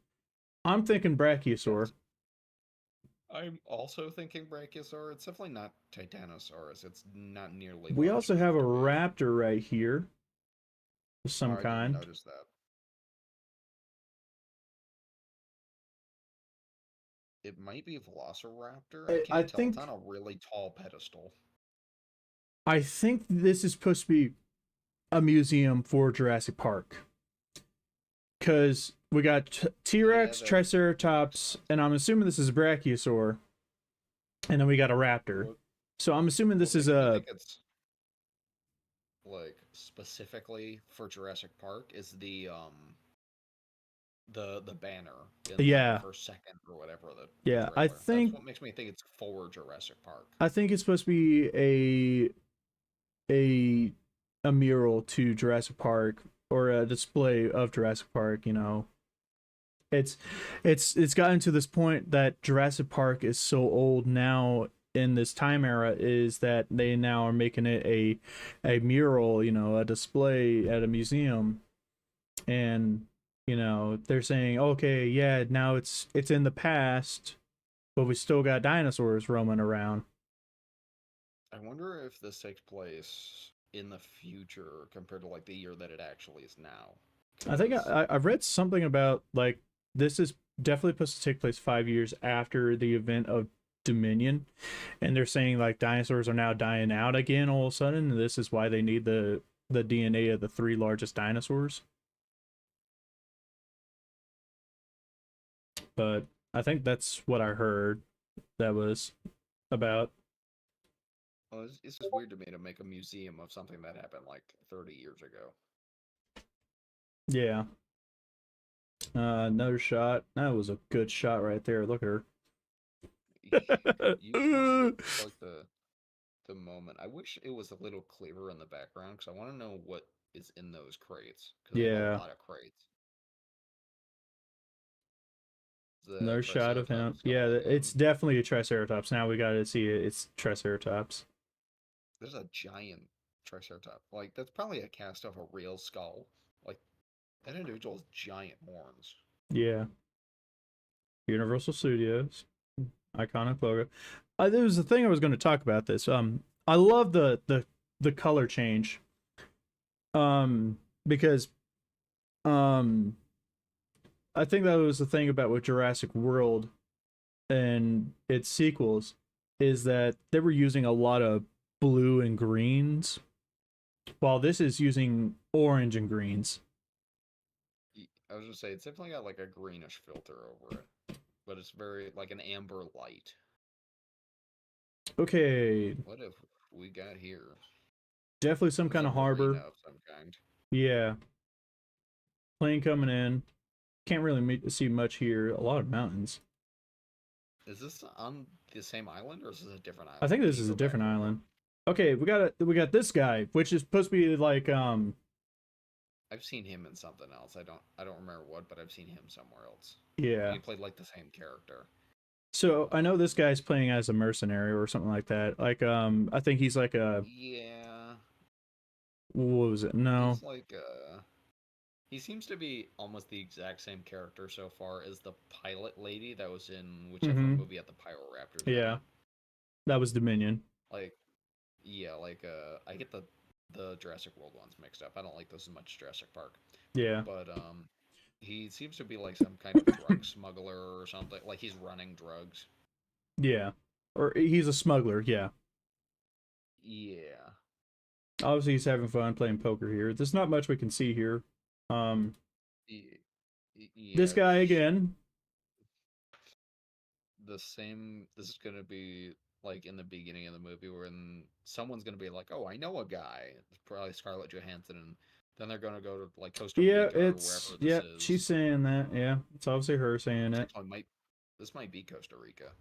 I'm thinking brachiosaur. Yes. I'm also thinking Brachiosaur. It's definitely not Titanosaurus. It's not nearly We large also have enough a to be. raptor right here of Oh, some I didn't kind. notice that. It might be Velociraptor. I I can't tell. It's on think a really tall pedestal. I think this is supposed to be a museum for Jurassic Park because we got T Yeah, Rex, that makes Triceratops, sense. and I'm assuming this is a brachiosaur, and then we got a raptor. What So I'm assuming what this is makes me a think it's like specifically for Jurassic Park is the banner in the yeah, first second or whatever the yeah. I trailer. That's think what makes me think it's for Jurassic Park. I think it's supposed to be a a mural to Jurassic Park or a display of Jurassic Park. You know, it's it's gotten to this point that Jurassic Park is so old now in this time era is that they now are making it a mural, you know, a display at a museum, and you know they're saying okay, yeah, now it's in the past, but we still got dinosaurs roaming around. I wonder if this takes place in the future compared to like the year that it actually is now. I think Because I've read something about like this is definitely supposed to take place 5 years after the event of Dominion, and they're saying like dinosaurs are now dying out again all of a sudden. And this is why they need the DNA of the three largest dinosaurs. But I think that's what I heard. That was about. Well, it's just weird to me to make a museum of something that happened like 30 years ago. Yeah. Another shot. That was a good shot right there. Look at her. You captured like the moment. I wish it was a little clearer in the background because I want to know what is in those crates because they have a Yeah. lot of crates. The Another shot of him. Triceratops Yeah, coming it's in. definitely a Triceratops. Now we got to see it. It's Triceratops. There's a giant Triceratops. Like that's probably a cast of a real skull. Like that individual has giant horns. Yeah. Universal Studios. Iconic logo. There was the thing I was going to talk about this. I love the color change. Because um, I think that was the thing about with Jurassic World and its sequels is that they were using a lot of blue and greens, while this is using orange and greens. I was gonna say it's definitely got like a greenish filter over it, but it's very like an amber light. Okay, What have we got here? definitely some It's kind a of harbor. marina of some kind. Yeah, plane coming in. Can't really see much here. A lot of mountains. Is this on the same island or is this a different I island? think Can this you is a go back different over? island. Okay, we got this guy, which is supposed to be like I've seen him in something else. I don't remember what, but I've seen him somewhere else. yeah. He played like the same character. So I know this Um, guy's playing as a mercenary or something like that. Like I think he's like a yeah, what was it? No. he's like he seems to be almost the exact same character so far as the pilot lady that was in whichever Mm-hmm. movie had the Raptors in Yeah, it. that was Dominion. Like, yeah, like I get the Jurassic World ones mixed up. I don't like those as much as Jurassic Park, Yeah, but he seems to be like some kind of drug smuggler or something. Like he's running drugs. yeah. Or he's a smuggler. Yeah. Yeah. Obviously, he's having fun playing poker here. There's not much we can see here. Um, this Yeah, guy again. the same. This is gonna be like in the beginning of the movie when someone's gonna be like, "Oh, I know a guy." It's probably Scarlett Johansson, and then they're gonna go to like Costa Yeah, Rica or it's wherever this yeah. She's is. saying that. Yeah, it's obviously her saying it. Actually, might this might be Costa Rica,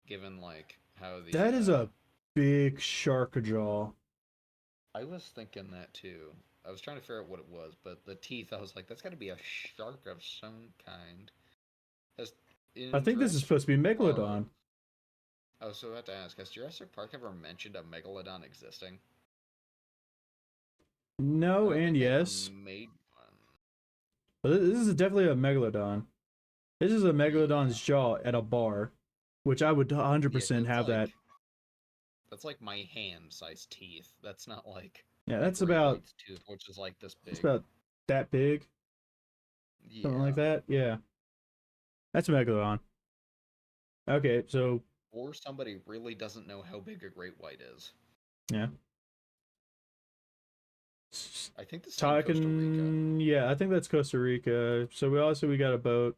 given like how the That is a big shark jaw. I was thinking that too. I was trying to figure out what it was, but the teeth, I was like, that's got to be a shark of some kind. Has I in think this is Jurassic supposed to be Park, Megalodon. I was about to ask, has Jurassic Park ever mentioned a megalodon existing? I No don't and think they ever yes. made one. But this is definitely a Megalodon. This is a Yeah, Megalodon's jaw at a bar, which I would yeah, 'cause 100% it's have that. like that's like my hand-sized teeth. That's not like Yeah, a that's great about white's tooth, which is like this it's big. about that big, something like Yeah, that. Yeah, that's a Megalodon. Okay, so or somebody really doesn't know how big a great white is. yeah, I think this is in Costa Rica. talking. Yeah, I think that's Costa Rica. So we got a boat.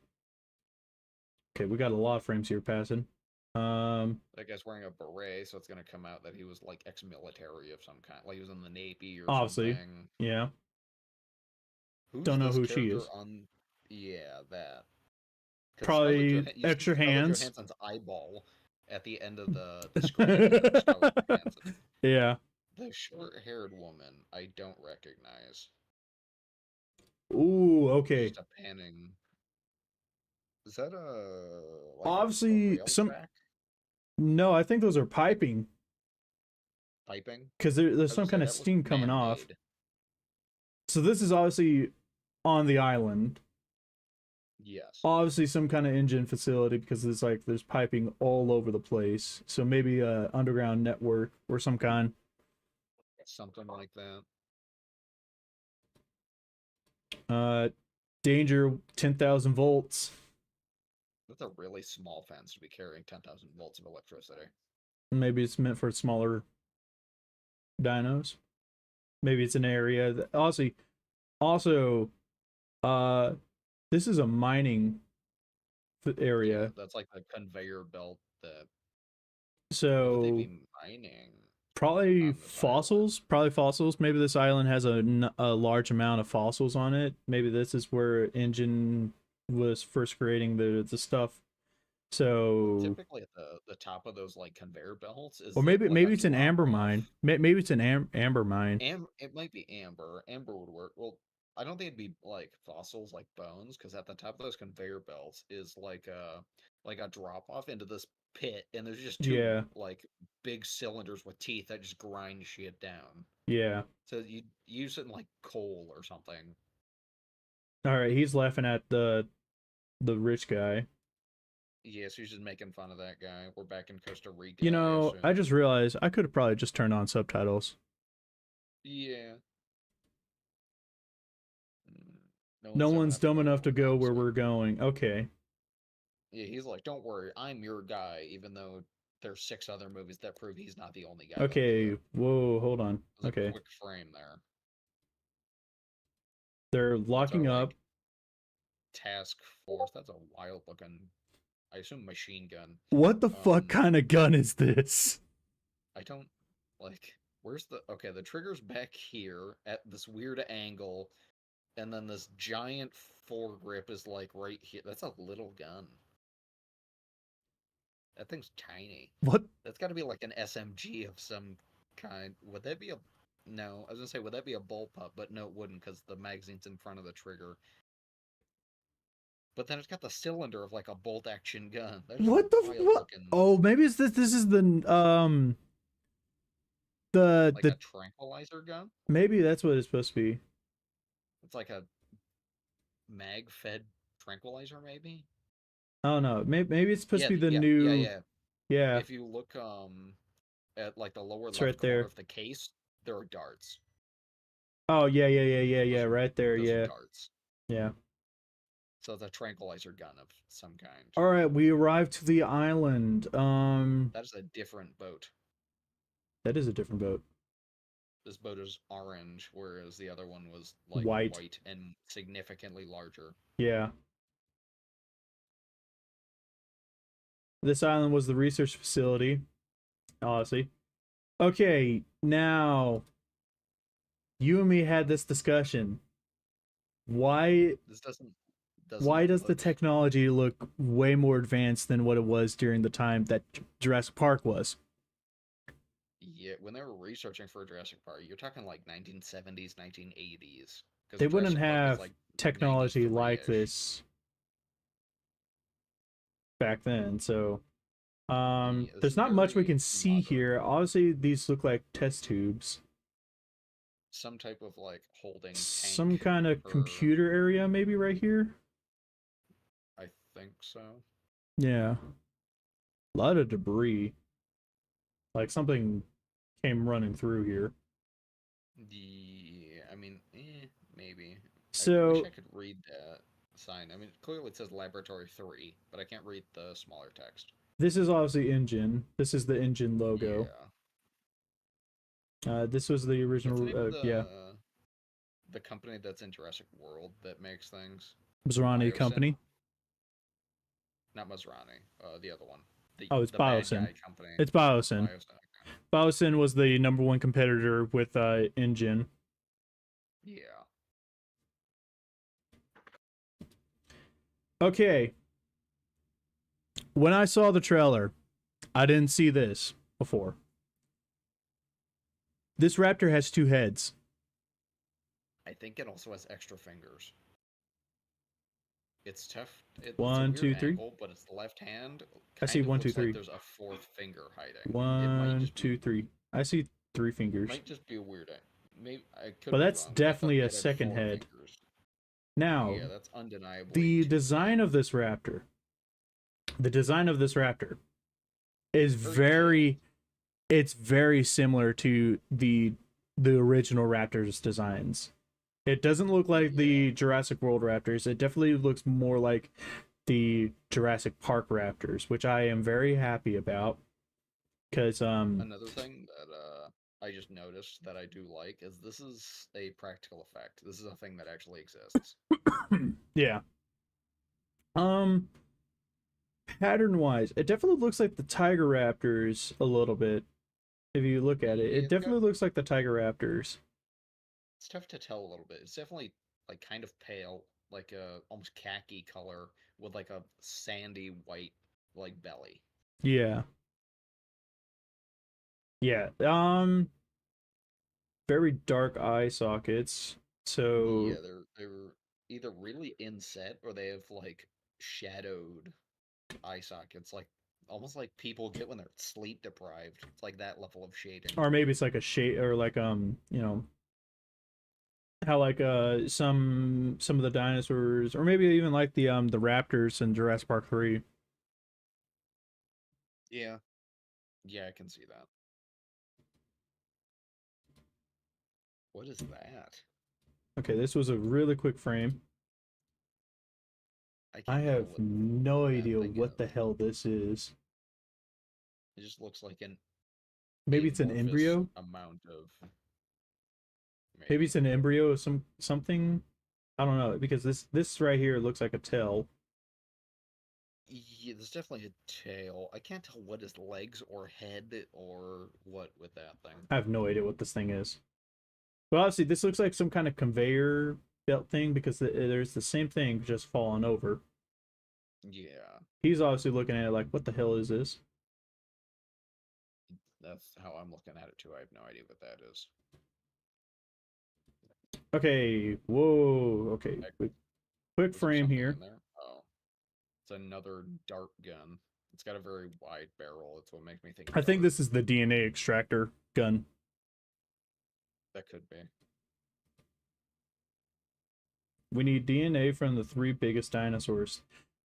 Okay, we got a lot of frames here passing. Um, That guy's wearing a beret, so it's gonna come out that he was like ex-military of some kind, like he was in the Navy or obviously, something. yeah. Who's Don't know this who she character is. on? Yeah, that. Because Probably You see extra Scarlett hands. Johansson's eyeball at the end of the screen, and there's Scarlett Johansson. Yeah. The short-haired woman, I don't recognize. Ooh, There's okay. just a panning. Is that a like a Obviously, rail some. track No, I think those are piping piping? because there's I was some gonna say kind of that looks steam coming off. man-made. So this is obviously on the island. Yes, Obviously, some kind of engine facility because there's piping all over the place. So maybe a underground network or some kind. something like that. Uh, Danger, 10,000 volts. That's a really small fence to be carrying 10,000 volts of electricity. Maybe it's meant for smaller dinos. Maybe it's an area that also, uh, this is a mining Yeah, area. that's like the conveyor belt that. What would they So be mining probably on this island? fossils. Probably fossils. Maybe this island has a large amount of fossils on it. Maybe this is where Engine was first creating the stuff. So, Typically, at the top of those like conveyor belts or is maybe like a maybe it's an drop amber off. mine. Maybe it's an amber mine. It might be amber. Amber would work. Well, I don't think it'd be like fossils like bones, because at the top of those conveyor belts is like a drop off into this pit, and there's just two Yeah, like big cylinders with teeth that just grind shit down. yeah. So you use it in like coal or something. All right, he's laughing at the rich guy. Yeah, so you're just making fun of that guy. We're back in Costa Rica, You I know, I assume. just realized I could have probably just turned on subtitles. Yeah. Mm, No No one's dumb one's enough to dumb go enough where to we're go going, where so we're going. Okay. yeah, he's like, "Don't worry, I'm your guy," even though there's 6 other movies that prove he's not the only guy that'll do Okay. it. Whoa, hold on. There's a Okay. quick frame there. They're That's our locking up. like task force. That's a wild looking, I assume, machine gun. What the fuck Um, kind of gun is this? I don't like. Where's the okay? The trigger's back here at this weird angle, and then this giant foregrip is like right here. That's a little gun. That thing's tiny. What? That's got to be like an SMG of some kind. Would that be a? No, I was gonna say, would that be a bullpup? But no, it wouldn't, because the magazine's in front of the trigger. But then it's got the cylinder of like a bolt action gun. That is a What the wild what? looking, Oh, maybe it's this. This is the like the a tranquilizer gun. maybe that's what it's supposed to be. It's like a mag fed tranquilizer, maybe. I don't know. Maybe it's supposed Yeah, to be the yeah, new. yeah. Yeah, If you look at like the lower it's left right corner there. of the case, there are darts. Oh yeah. Those are Right there. those are Yeah, darts. yeah. So it's a tranquilizer gun of some kind. All right, we arrived to the island. That is a different boat. That is a different boat. This boat is orange, whereas the other one was like White. white and significantly larger. Yeah. This island was the research facility. Honestly. Okay, now you and me had this discussion. Why This doesn't why does the look. technology look way more advanced than what it was during the time that Jurassic Park was? Yeah, when they were researching for Jurassic Park, you're talking like 1970s, 1980s, because They wouldn't Jurassic Park is have like technology like 93-ish. this back then. So, Yeah, this there's is not much we very can see modern. here. Obviously, these look like test tubes. Some type of like holding Some tank kind of for. computer area, maybe right here. I think so. Yeah, a lot of debris. Like something came running through here. Yeah, I mean, maybe. I wish So I could read that sign. I mean, clearly it says Laboratory 3, but I can't read the smaller text. this is obviously engine. This is the engine logo. Yeah. This was the What's the original. name of Yeah, the company that's in Jurassic World that makes things? Bizarroni Biosyn? company. Not Maserati. The other one. The Oh, it's the bad Biosyn. guy company. It's Biosyn. Biosyn. Biosyn was the number one competitor with engine. Yeah. Okay, when I saw the trailer, I didn't see this before. This raptor has two heads. I think it also has extra fingers. It's tough. It's a One, weird two, three. angle, but its left hand I see kind of one, two, looks like three. there's a fourth finger hiding. It might One, just be two, three. I see three fingers. might just be a weird. Maybe I But could be that's wrong, but I thought definitely a it had second four head. fingers. Now, Yeah, that's undeniably the two design fingers. of this raptor, the design of this raptor is Very detailed. it's very similar to the original Raptors designs. It doesn't look like Yeah, the Jurassic World raptors. It definitely looks more like the Jurassic Park raptors, which I am very happy about because another thing that I just noticed that I do like is this is a practical effect. This is a thing that actually exists. yeah. Um Pattern wise, it definitely looks like the Tiger Raptors a little bit. If you look at it, Yeah, it definitely looks like the Tiger Raptors. it's tough to tell a little bit. It's definitely like kind of pale, like a almost khaki color with like a sandy white like belly. Yeah. Yeah. Very dark eye sockets. So Yeah, they're either really inset or they have like shadowed eye sockets, like almost like people get when they're sleep deprived. It's like that level of shading. or maybe it's like a shade or like how like some of the dinosaurs or maybe even like the raptors in Jurassic Park 3. Yeah, yeah, I can see that. What is that? Okay, this was a really quick frame. I I can't tell have what no that idea thing what the is. hell this is. It just looks like an Maybe it's an amorphous embryo. amount of Maybe it's maybe. an embryo of something. I don't know because this right here looks like a tail. Yeah, there's definitely a tail. I can't tell what is legs or head or what with that thing. I have no idea what this thing is. But obviously, this looks like some kind of conveyor belt thing because there's the same thing just falling over. Yeah, He's obviously looking at it like, what the hell is this? that's how I'm looking at it too. I have no idea what that is. Okay, whoa, okay, quick Was there frame something here. in there? Oh, it's another dart gun. It's got a very wide barrel. It's what makes me think I think dart. this is the DNA extractor gun. That could be. We need DNA from the three biggest dinosaurs.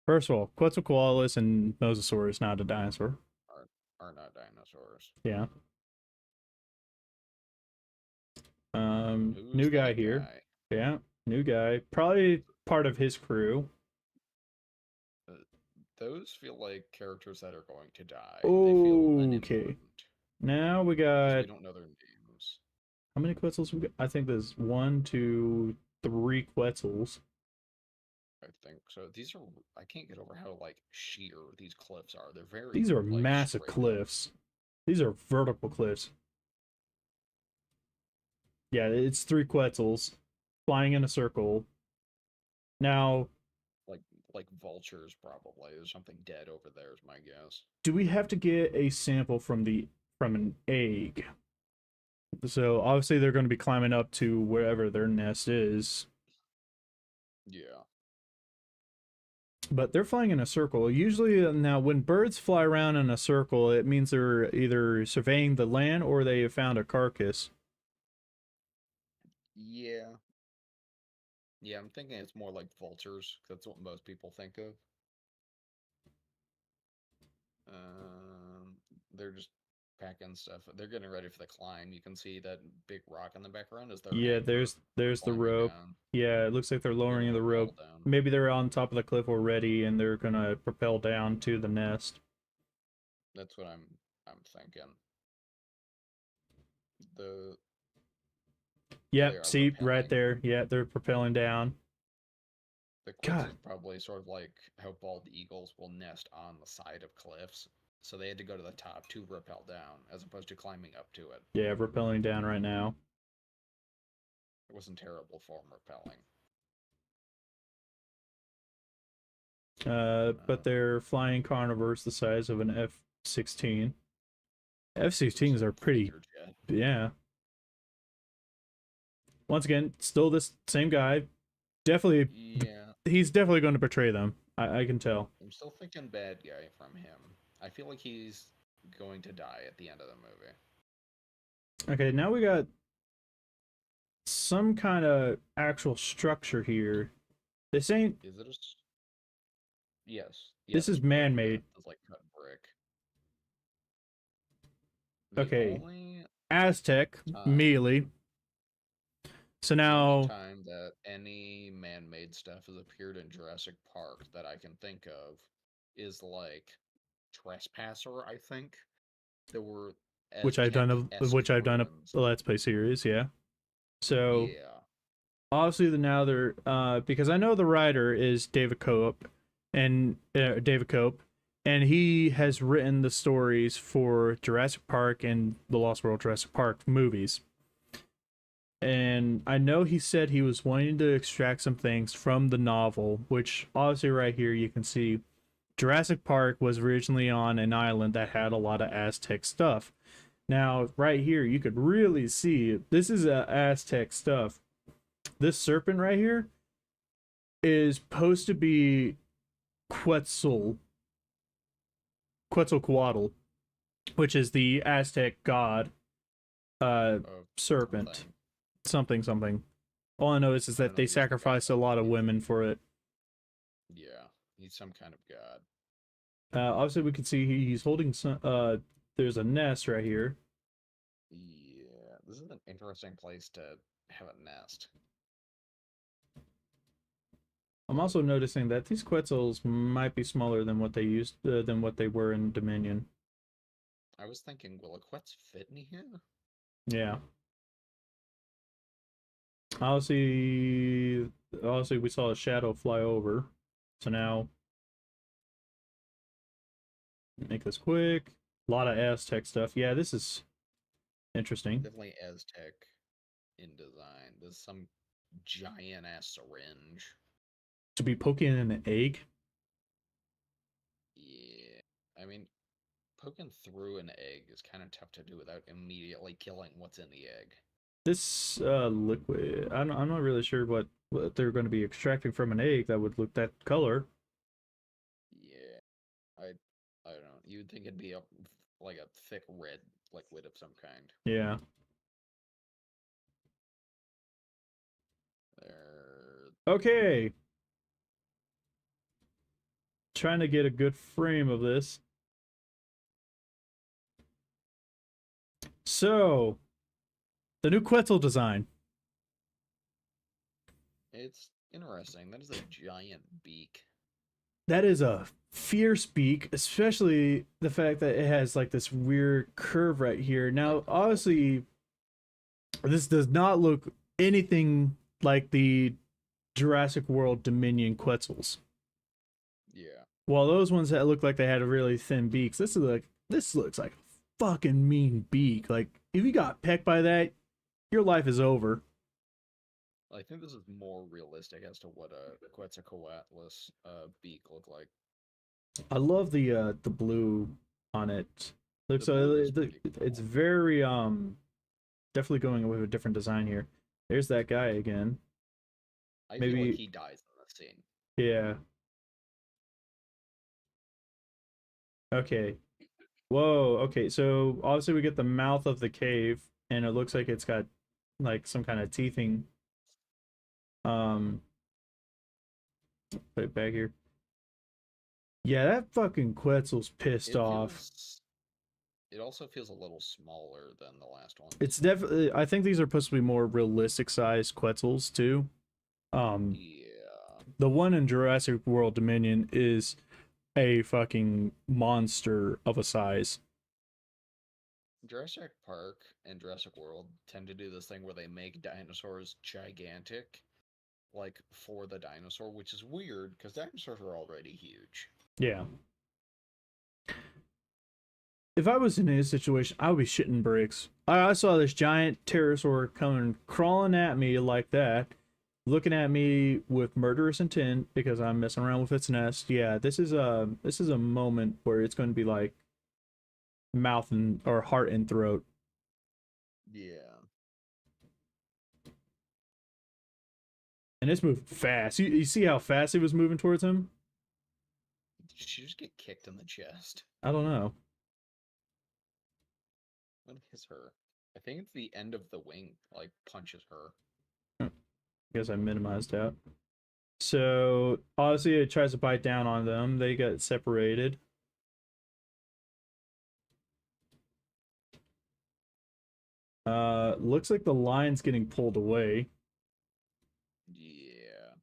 First of all, Quetzalcoatlus and Mosasaurus, not a dinosaur. Are are not dinosaurs. Yeah. Who's New guy that here. guy? Yeah, new guy. Probably part of his crew. Uh, those feel like characters that are going to die. They feel Okay. unimportant Now we because we got don't know their names. how many Quetzals we got? I think there's one, two, three Quetzals. I think so. These are I can't get over how like sheer these cliffs are. They're very These are like massive straight up. cliffs. These are vertical cliffs. Yeah, it's three Quetzals flying in a circle. Now, Like like vultures probably. There's something dead over there is my guess. do we have to get a sample from an egg? So obviously they're going to be climbing up to wherever their nest is, Yeah. but they're flying in a circle. Usually, now when birds fly around in a circle, it means they're either surveying the land or they have found a carcass. Yeah. Yeah, I'm thinking it's more like vultures. That's what most people think of. Um, they're just packing stuff. They're getting ready for the climb. You can see that big rock in the background is their Yeah, anchor for there's the climbing rope. down. Yeah, it looks like they're They're gonna lowering the rope. rappel down. Maybe they're on top of the cliff already and they're gonna propel down to the nest. That's what I'm thinking. The Yeah, they Yep, are see right rappelling. there. Yeah, they're propelling down. The God, Quetzal's probably sort of like how bald eagles will nest on the side of cliffs. So they had to go to the top to rappel down, as opposed to climbing up to it. yeah, propelling down right now. It wasn't terrible form rappelling. But Uh, they're flying carnivores the size of an F-16. looks F-16s like are a pretty, fighter jet. yeah. Once again, still this same guy. Definitely, Yeah, he's definitely going to betray them. I can tell. I'm still thinking bad guy from him. I feel like he's going to die at the end of the movie. Okay, now we got some kind of actual structure here. This ain't. Is it a? Yes, This yes, is it's brick. man-made. It's like cut brick. The Okay, only Aztec time melee. So The only now, time that any man-made stuff has appeared in Jurassic Park that I can think of is like Trespasser, I think. There were which I've done Aztec-esque a ruins. Let's Play series, yeah. So Yeah. obviously now they're because I know the writer is David Cope, and he has written the stories for Jurassic Park and the Lost World Jurassic Park movies. And I know he said he was wanting to extract some things from the novel, which obviously right here you can see Jurassic Park was originally on an island that had a lot of Aztec stuff. Now, right here, you could really see this is Aztec stuff. This serpent right here is supposed to be Quetzalcoatl, which is the Aztec god serpent. Something. All I know is I that don't know. they He's some kind sacrifice a lot of women for it. Yeah, he's some kind of god. Obviously, we can see he's holding some. There's a nest right here. Yeah, this is an interesting place to have a nest. I'm also noticing that these Quetzals might be smaller than what they were in Dominion. I was thinking, will a Quetz fit in here? Yeah. Obviously, we saw a shadow fly over. So now, make this quick. A lot of Aztec stuff. Yeah, this is interesting. Definitely Aztec in design. There's some giant ass syringe. To be poking in an egg. Yeah, I mean, poking through an egg is kind of tough to do without immediately killing what's in the egg. This liquid, I'm not really sure what they're going to be extracting from an egg that would look that color. Yeah, I don't know. You'd think it'd be like a thick red liquid of some kind. Yeah. There. Okay. Trying to get a good frame of this. So, the new Quetzal design. It's interesting. That is a giant beak. That is a fierce beak, especially the fact that it has like this weird curve right here. Now, Like obviously, this does not look anything like the Jurassic World Dominion Quetzals. yeah. While those ones that look like they had a really thin beaks, this looks like a fucking mean beak. Like if you got pecked by that, your life is over. I think this is more realistic as to what a Quetzalcoatlus beak looked like. I love the blue on it. Looks The blue is so pretty it's cool. very definitely going with a different design here. There's that guy again. I feel like Maybe he dies in the scene. yeah. Okay. Whoa. Okay. So obviously we get the mouth of the cave, and it looks like it's got like some kind of teething. Um, put it back here. Yeah, that fucking Quetzal's pissed It off. feels. It also feels a little smaller than the last It's ones. definitely. I think these are supposed to be more realistic sized Quetzals too. Um, Yeah. the one in Jurassic World Dominion is a fucking monster of a size. Jurassic Park and Jurassic World tend to do this thing where they make dinosaurs gigantic, like for the dinosaur, which is weird because dinosaurs are already huge. Yeah. If I was in his situation, I would be shitting bricks. I saw this giant pterosaur coming crawling at me like that, looking at me with murderous intent because I'm messing around with its nest. Yeah, this is a moment where it's going to be like mouth and or heart and throat. Yeah. And it's moving fast. You see how fast it was moving towards him? Did she just get kicked in the chest? I don't know. What is her? I think it's the end of the wing, like punches her. I guess I minimized out. So obviously it tries to bite down on them. They get separated. Looks like the line's getting pulled away.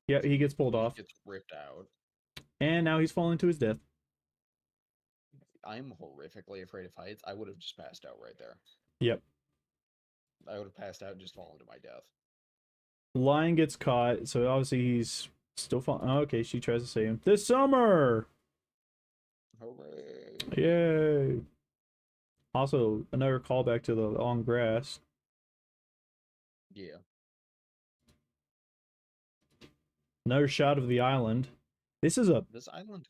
Yeah, he gets pulled He just off. gets ripped out. And now he's falling to his death. I'm horrifically afraid of heights. I would have just passed out right there. Yep. I would have passed out and just fallen to my death. Lion gets caught, so obviously he's still falling. Oh, okay, she tries to save him. This summer! Hooray! Yay! Also, another callback to the long grass. Yeah. Another shot of the island. This is a. This island,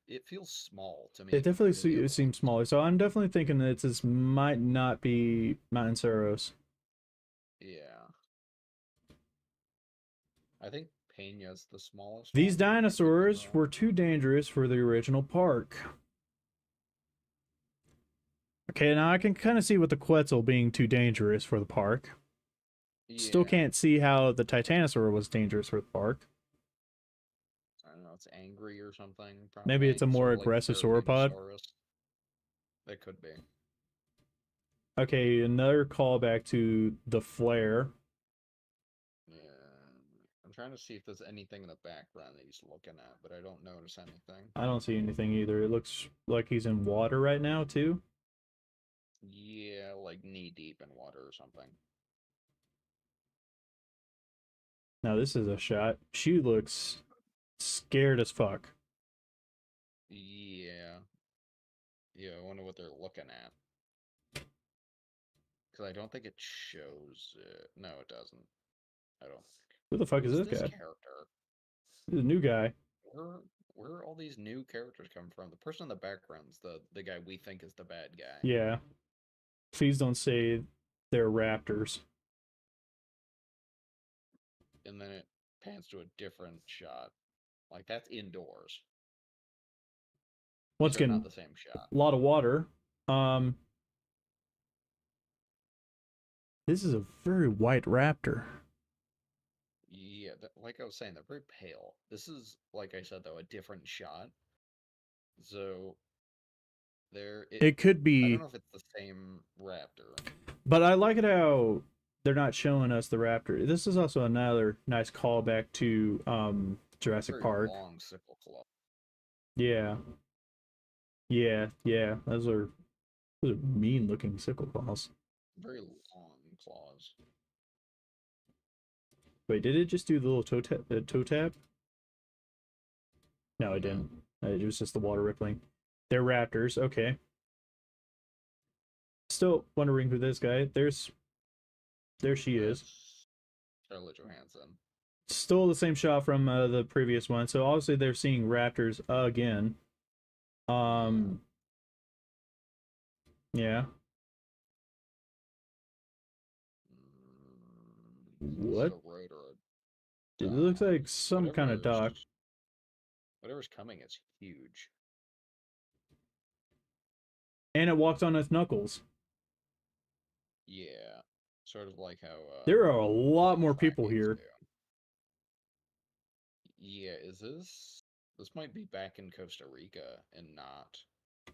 it feels small to It me definitely compared to the it other seems ones. smaller, so I'm definitely thinking that this might not be Mountain Saros. Yeah. I think Peña's the smallest These one. I could be dinosaurs wrong. were too dangerous for the original park. Okay, now I can kind of see with the Quetzal being too dangerous for the park. Still Yeah. can't see how the Titanosaur was dangerous for the park. I don't know. It's angry or something, Maybe it's probably. a more Sort of like aggressive sauropod. Therizinosaurus. That could be. Okay, another callback to the flare. Yeah. I'm trying to see if there's anything in the background that he's looking at, but I don't notice anything. I don't see anything either. It looks like he's in water right now, too. Yeah, like knee deep in water or something. Now, this is a shot. She looks scared as fuck. Yeah. Yeah, I wonder what they're looking at. Because I don't think it shows it. No, it doesn't. I don't think. Who the fuck Who is is this this guy? character? This is a new guy. Where where all these new characters come from? The person in the background's the guy we think is the bad guy. Yeah. Please don't say they're raptors. And then it pans to a different shot. Like that's indoors. Once These are not again, the same shot. a lot of water. Um, this is a very white raptor. Yeah, like I was saying, they're very pale. This is, like I said though, a different shot. So there it It could I don't be, know if it's the same raptor. but I like it how they're not showing us the raptor. This is also another nice callback to Jurassic Very Park. long sickle claw. Yeah, yeah. Those are mean looking sickle claws. Very long claws. Wait, did it just do the little toe tap? No, it No. didn't. It was just the water rippling. They're raptors. Okay. Still wondering who this guy. There she is. That's Scarlett Johansson. Still the same shot from the previous one. So obviously they're seeing raptors again. Yeah. Um, yeah. Is this What? a road or a It looks dock? like some kind of dock. Whatever's coming is huge. And it walked on its knuckles. Yeah. Sort of like how There are a lot the more people primates here. do. Yeah, is this might be back in Costa Rica and not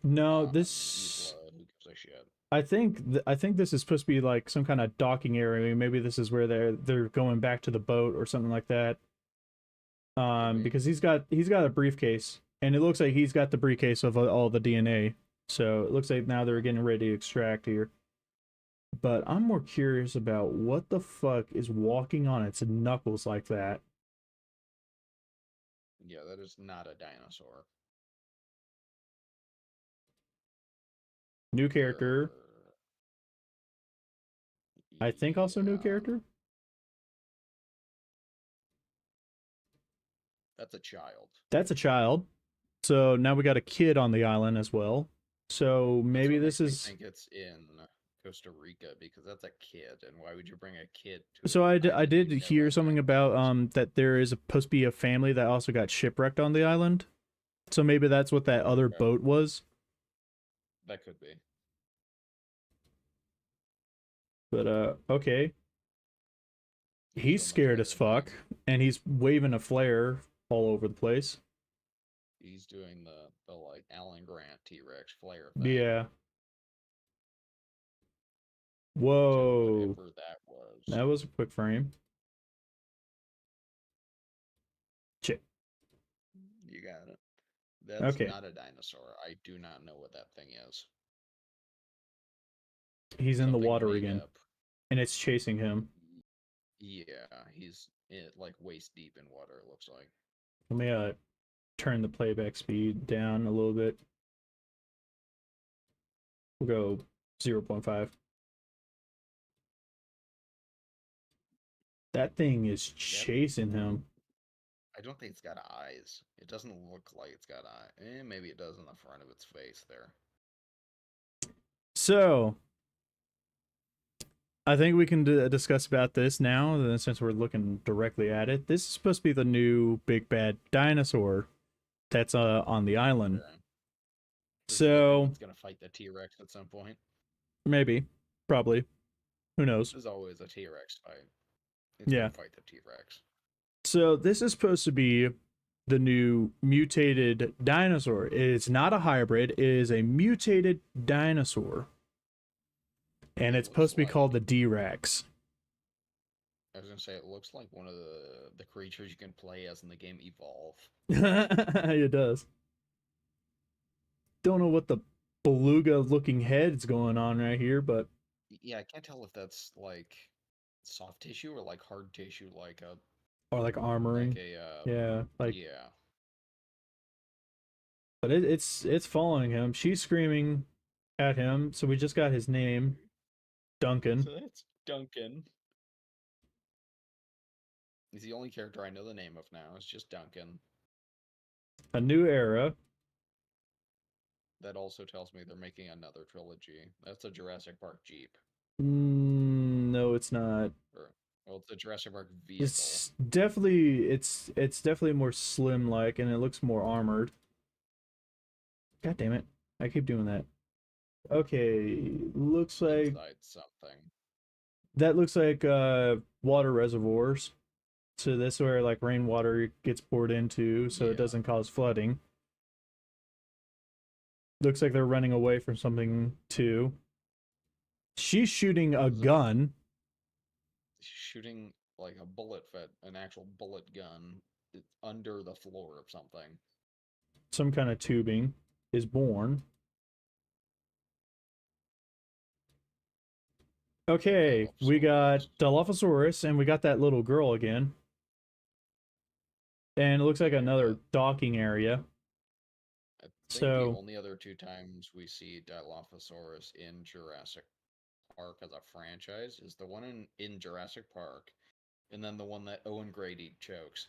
No, on this Isla who gives a shit. I think this is supposed to be like some kind of docking area. Maybe this is where they're going back to the boat or something like that. Could be. Because he's got a briefcase, and it looks like he's got the briefcase of all the DNA. So it looks like now they're getting ready to extract here. But I'm more curious about what the fuck is walking on its knuckles like that. Yeah, that is not a dinosaur. New There. character. I think also new Yeah. character. That's a child. That's a child. So now we got a kid on the island as well. So That's maybe what this makes me is. think it's in Costa Rica because that's a kid, and why would you bring a kid to So an I island did you've never hear something interacted about with? that there is supposed to be a family that also got shipwrecked on the island. So maybe that's what that other Okay, boat was. that could be. But okay. He's He's so much scared as bigger than fuck me. and he's waving a flare all over the place. He's doing the like Alan Grant T-Rex flare thing. Yeah. To Whoa. whatever that was. That was a quick frame. That's Okay, not a dinosaur. I do not know what that thing is. he's in the Something water made again, up. and it's chasing him. Yeah, he's like waist deep in water, it looks like. Let me turn the playback speed down a little bit. We'll go 0.5. That thing is That chasing him. I don't think it's got eyes. It doesn't look like it's got eyes. Maybe it does in the front of its face there. So I think we can discuss about this now, since we're looking directly at it. This is supposed to be the new big bad dinosaur that's on the island. Okay. This is the thing So that's gonna fight the T-Rex at some point. maybe, probably, who knows? There's always a T-Rex fight. It's Yeah. gonna fight the T-Rex. So this is supposed to be the new mutated dinosaur. It's not a hybrid. It is a mutated dinosaur, and It it's looks supposed to be called like the D-Rex. I was gonna say it looks like one of the creatures you can play as in the game Evolve. It does. Don't know what the beluga-looking head's going on right here, but Yeah, I can't tell if that's like soft tissue or like hard tissue, or like like armoring. a Yeah, like, yeah. but it's following him. She's screaming at him. So we just got his name, Duncan. So that's Duncan. He's the only character I know the name of now. It's just Duncan. A new era. That also tells me they're making another trilogy. That's a Jurassic Park Jeep. No, it's not. Or, well, it's a Jurassic Park vehicle. It's definitely more slim like, and it looks more armored. God damn it! I keep doing that. Okay, looks like Inside something. that looks like water reservoirs. So that's where like rainwater gets poured into, so it Yeah. doesn't cause flooding. Looks like they're running away from something too. She's shooting a What is it? gun. Shooting like a bullet fit, an actual bullet gun under the floor of something. Some kind of tubing is born. Okay, we got Dilophosaurus. Dilophosaurus, and we got that little girl again. And it looks like Yeah, another docking area. I think the So only other two times we see Dilophosaurus in Jurassic Park as a franchise is the one in Jurassic Park, and then the one that Owen Grady chokes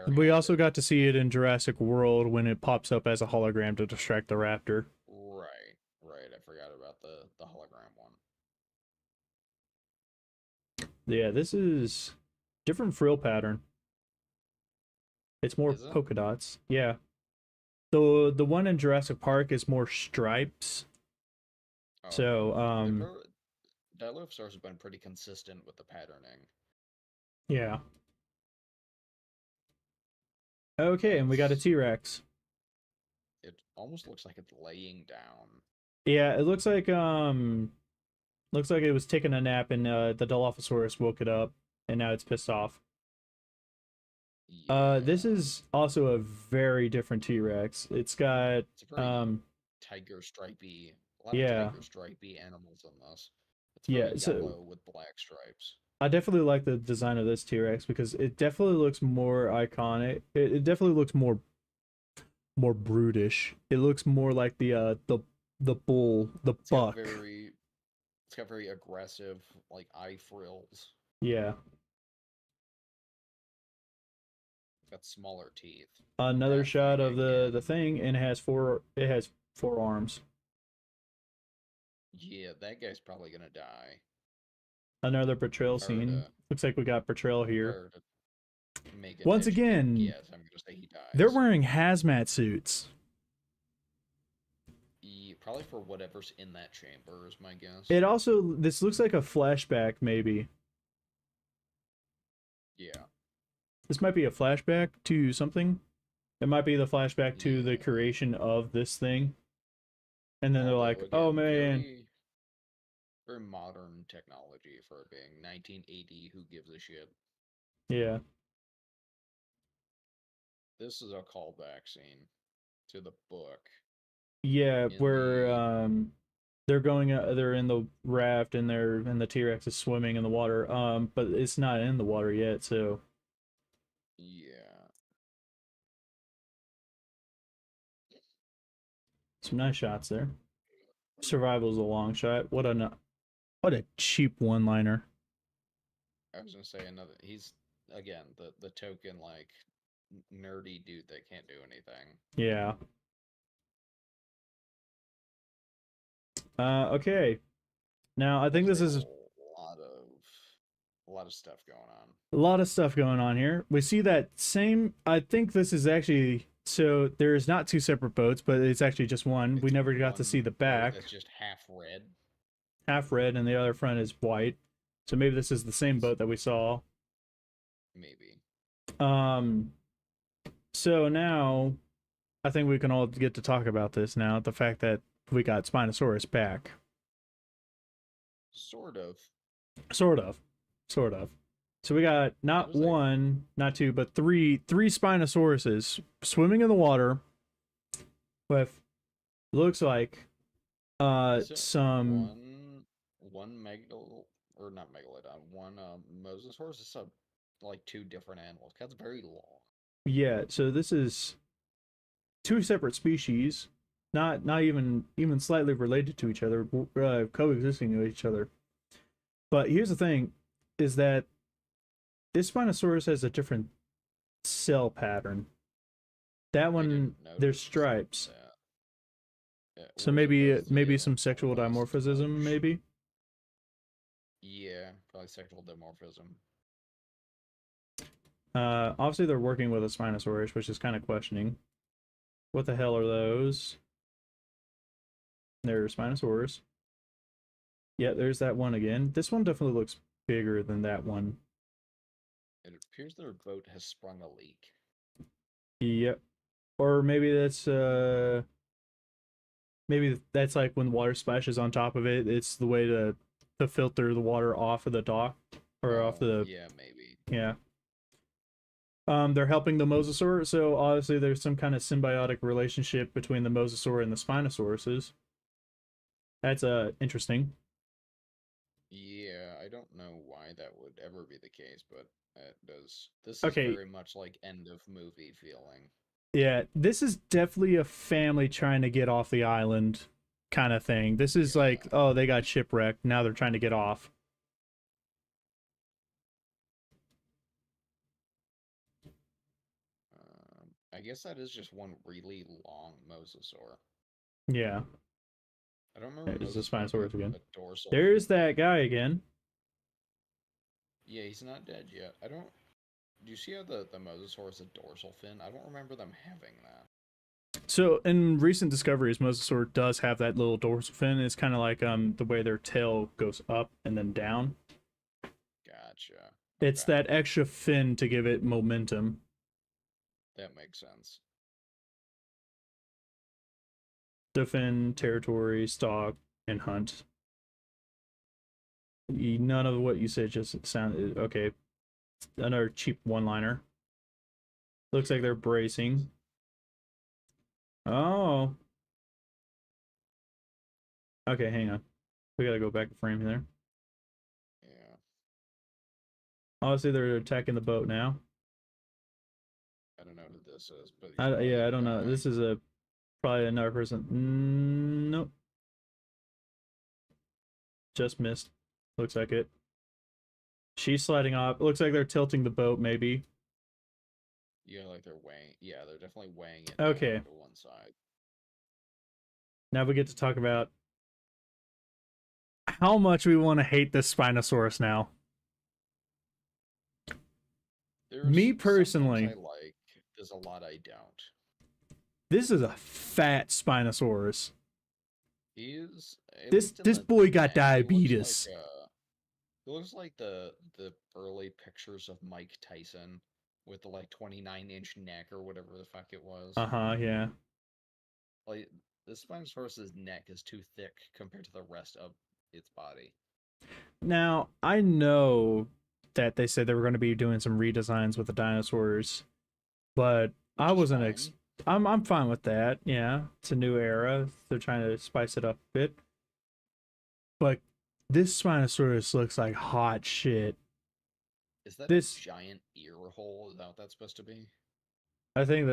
we also barehanded. got to see it in Jurassic World when it pops up as a hologram to distract the raptor. Right, right. I forgot about the hologram one. Yeah, this is different frill pattern. It's more Is it? polka dots. Yeah. The one in Jurassic Park is more stripes. Oh, okay. So Dilophosaurus has been pretty consistent with the patterning. yeah. Okay, and we got a That's T-Rex. it. Almost looks like it's laying down. Yeah, it looks like it was taking a nap and the Dilophosaurus woke it up and now it's pissed off. This Yeah, is also a very different T-Rex. It's got it's a very tiger stripy. A lot of yeah. tiger stripy animals in this. It's very Yeah, so yellow with black stripes. I definitely like the design of this T-Rex because it definitely looks more iconic. It definitely looks more brutish. It looks more like the bull, the It's got buck. very it's got very aggressive like eye frills. Yeah. It's got smaller teeth. Another That shot thing of the again. thing, and it has four arms. Yeah, that guy's probably gonna die. Another portrayal If I were scene. to Looks like we got portrayal if I here. were to make an Once educated again, guess, I'm gonna say he they're dies. wearing hazmat suits. Probably for whatever's in that chamber is my guess. It also this looks like a flashback maybe. Yeah. This might be a flashback to something. It might be the flashback to the Yeah. creation of this thing. And then they're Although like, "Oh again, man, very modern technology for it being 1980. Who gives a shit? yeah." this is a callback scene to the book Yeah, in where the they're in the raft and the T-Rex is swimming in the water. But it's not in the water yet, so yeah. some nice shots there. Survival's a long shot. What a cheap one-liner. I was gonna say another. He's again the token like nerdy dude that can't do anything. Yeah. Okay. Now I think Looks this like is a lot of stuff going on. a lot of stuff going on here. We see that same. I think this is actually so. There's not two separate boats, but it's actually just one. We It's never got to see one the boat back. that's just half red. Half red, and the other front is white. So maybe this is the same boat that we saw. Maybe. Um. So now, I think we can all get to talk about this now. The fact that we got Spinosaurus back. Sort of. Sort of. Sort of. So we got not Like, one, not two, but three Spinosauruses swimming in the water with looks like some one megal or not megalodon, one mosasaurus. It's like two different animals. That's very long. yeah, so this is two separate species, not even slightly related to each other, coexisting with each other. But here's the thing is that this Spinosaurus has a different cell pattern. That one, there's stripes. Yeah, So whereas it maybe does maybe the some sexual last dimorphism, bunch. maybe. Yeah, probably sexual dimorphism. Obviously they're working with a Spinosaurus, which is kind of questioning. What the hell are those? They're Spinosaurus. Yeah, there's that one again. This one definitely looks bigger than that one. It appears their boat has sprung a leak. Yep. Or maybe that's like when water splashes on top of it. It's the way to filter the water off of the dock or off the yeah, maybe. yeah. They're helping the mosasaur, so obviously there's some kind of symbiotic relationship between the mosasaur and the Spinosauruses. That's interesting. Yeah, I don't know why that would ever be the case, but it does. This is Okay, very much like end of movie feeling. yeah, this is definitely a family trying to get off the island kind of thing. This is like, Yeah. oh, they got shipwrecked, now they're trying to get off. I guess that is just one really long mosasaur. Yeah, I don't remember there's the mosasaurs having Spinosaurus again. a dorsal There's fin. that guy again. Yeah, he's not dead yet. I don't. Do you see how the mosasaur is a dorsal fin? I don't remember them having that. So in recent discoveries, mosasaur does have that little dorsal fin. It's kind of like the way their tail goes up and then down. Gotcha. It's Okay, that extra fin to give it momentum. that makes sense. Defend, territory, stalk, and hunt. None of what you said just sounded okay. Another cheap one-liner. Looks like they're bracing. Oh. Okay, hang on. We gotta go back to frame there. Yeah, Obviously, they're attacking the boat now. I don't know who this is, but he's probably Yeah, I the don't know. guy. This is a probably another person. Nope, just missed. Looks like it. She's sliding off. Looks like they're tilting the boat, maybe. Yeah, like they're weighing. Yeah, they're definitely weighing it Okay, down to one side. now we get to talk about how much we want to hate this Spinosaurus now. Me There's some things personally, I like. There's a lot I don't. this is a fat Spinosaurus. He is at This least in this the boy got neck. diabetes. He looks like the early pictures of Mike Tyson with the like 29-inch neck or whatever the fuck it was. Uh-huh, yeah. Like the Spinosaurus's neck is too thick compared to the rest of its body. Now, I know that they said they were going to be doing some redesigns with the dinosaurs, but I which is wasn't fine. I'm fine with that. Yeah, it's a new era. They're trying to spice it up a bit. But this Spinosaurus looks like hot shit. Is that a This giant ear hole? Is that what that's supposed to be? I think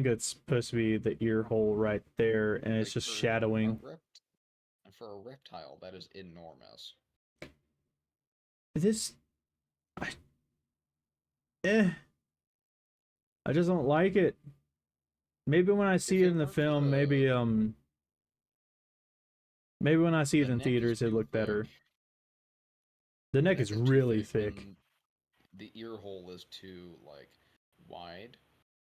it's supposed to be the ear hole right there, and it's Like just for a shadowing. reptile, that is enormous. This I eh, I just don't like it. Maybe when I see If it it in the weren't for film, maybe when I see it the in neck is theaters it too look thick. better. The The neck neck is is too really thick, thick. and the ear hole is too like wide.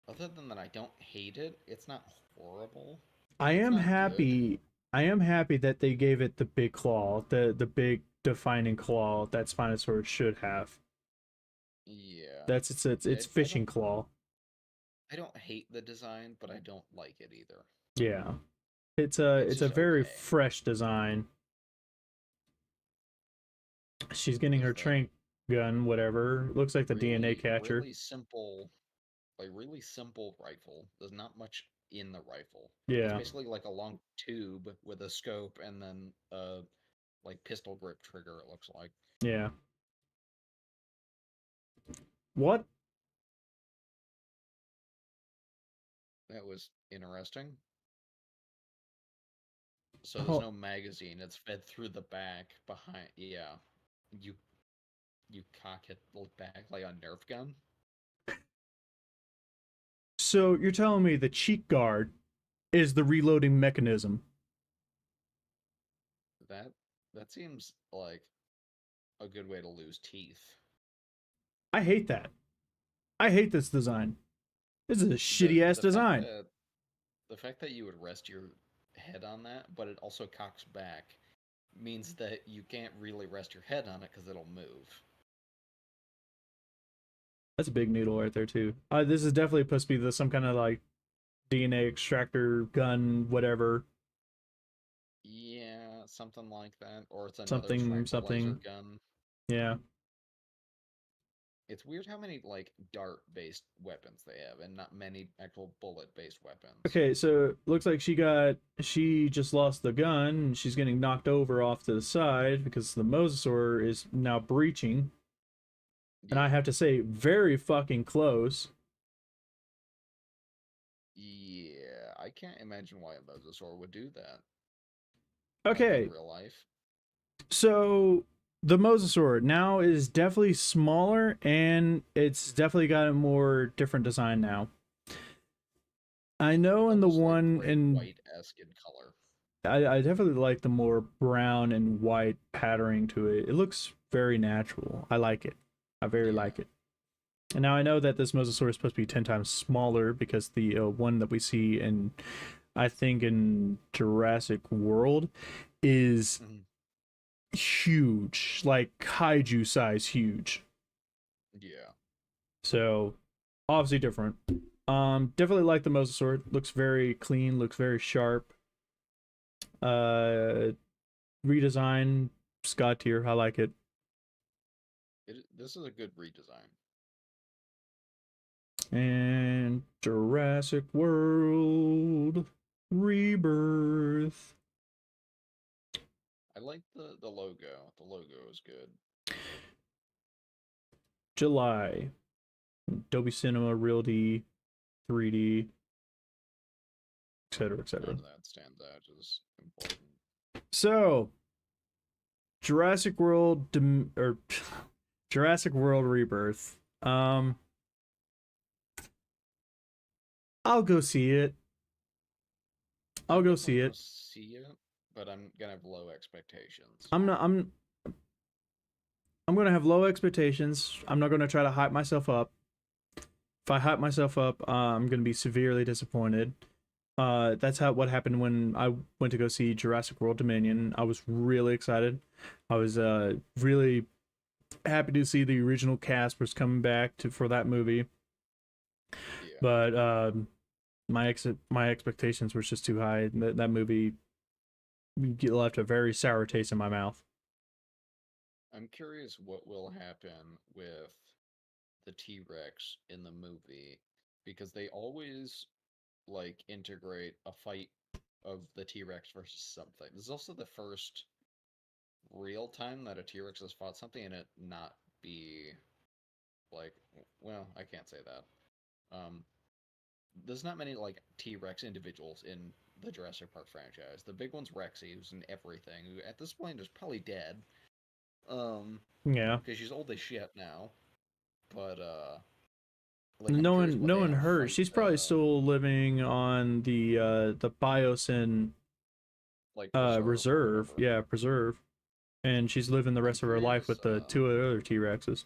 Other than that, I don't hate it. It's not horrible. I It's am not good. happy I am happy that they gave it the big claw, the big defining claw that Spinosaurus should have. Yeah. That's it's I fishing claw. I don't hate the design, but I don't like it either. Yeah. It's It's a just very okay. fresh design. She's getting her Is that trank gun, whatever. Looks like the DNA catcher. really simple rifle. There's not much in the rifle. It's Yeah, basically like a long tube with a scope and then a like pistol grip trigger, it looks like. yeah. What? That was interesting. So there's Oh, no magazine. It's fed through the back behind. Yeah, you you cock it back like a Nerf gun. so you're telling me the cheek guard is the reloading mechanism? That that seems like a good way to lose teeth. I hate that. I hate this design. This is a The shitty ass the fact design. that the fact that you would rest your head on that, but it also cocks back, means that you can't really rest your head on it because it'll move. That's a big noodle right there too. This is definitely supposed to be some kind of like DNA extractor gun, whatever, Yeah, something like that. Or it's another something. tranquilizer gun. Yeah. It's weird how many like dart-based weapons they have, and not many actual bullet-based weapons. Okay, so looks like she just lost the gun and she's getting knocked over off to the side because the mosasaur is now breaching. And I Yeah. have to say, very fucking close. Yeah, I can't imagine why a mosasaur would do that, like in Okay, real life. so the mosasaur now is definitely smaller and it's definitely got a more different design now. I know in the Almost like one Great in White-esque in color. I definitely like the more brown and white patterning to it. It looks very natural. I like it. I very Yeah. like it. And now I know that this mosasaur is supposed to be 10 times smaller because the one that we see in, I think, in Jurassic World is Mhm. huge, like kaiju size huge. Yeah. So obviously different. Definitely like the mosasaur. It looks very clean, looks very sharp. Uh, redesign, Scott tier. I like it. This is a good redesign. And Jurassic World Rebirth. I like the logo. The logo is good. July. Dolby Cinema, Real D, 3D, etc., None etc. of that stands out as important. So, Jurassic World or Jurassic World Rebirth. I'll go see it. I'll I'm go definitely see gonna it. see it, but I'm gonna have low expectations. I'm not. I'm gonna have low expectations. I'm not gonna try to hype myself up. If I hype myself up, I'm gonna be severely disappointed. That's how what happened when I went to go see Jurassic World Dominion. I was really excited. I was really happy to see the original cast was coming back to for that movie. Yeah. But my expectations were just too high. That movie left a very sour taste in my mouth. I'm curious what will happen with the T-Rex in the movie because they always like integrate a fight of the T-Rex versus something. This is also the first real time that a T-Rex has fought something and it not be like, well, I can't say that. There's not many like T-Rex individuals in the Jurassic Park franchise. The big one's Rexy, who's in everything, who at this point is probably dead. Um, Yeah. because she's old as shit now. But like I'm curious Knowing what they knowing have her, fight she's probably still living on the Biosyn like preserve or reserve. whatever. Yeah, preserve. And she's living the I'm rest of her life curious. with the two other T-Rexes.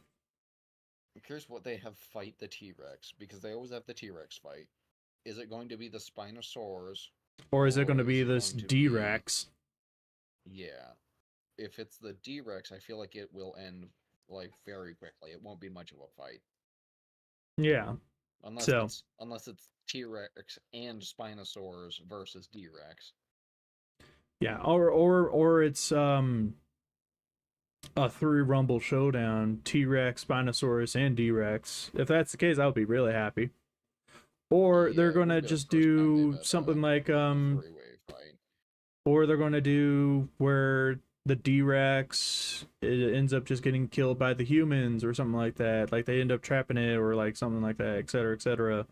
I'm curious what they have fight the T-Rex because they always have the T-Rex fight. Is it going to be the Spinosaurus, Or is it going or to is be it this going to be D-Rex? yeah? If it's the D-Rex, I feel like it will end like very quickly. It won't be much of a fight Yeah. So unless it's T-Rex and Spinosaurus versus D-Rex. yeah, or it's a three rumble showdown: T-Rex, Spinosaurus, and D-Rex. If that's the case, I would be really happy. Or Yeah, they're it gonna would be the just first time they've do had something like a three-way fight. or they're gonna do where the D-Rex it ends up just getting killed by the humans or something like that. Like they end up trapping it or like something like that, etc., etc.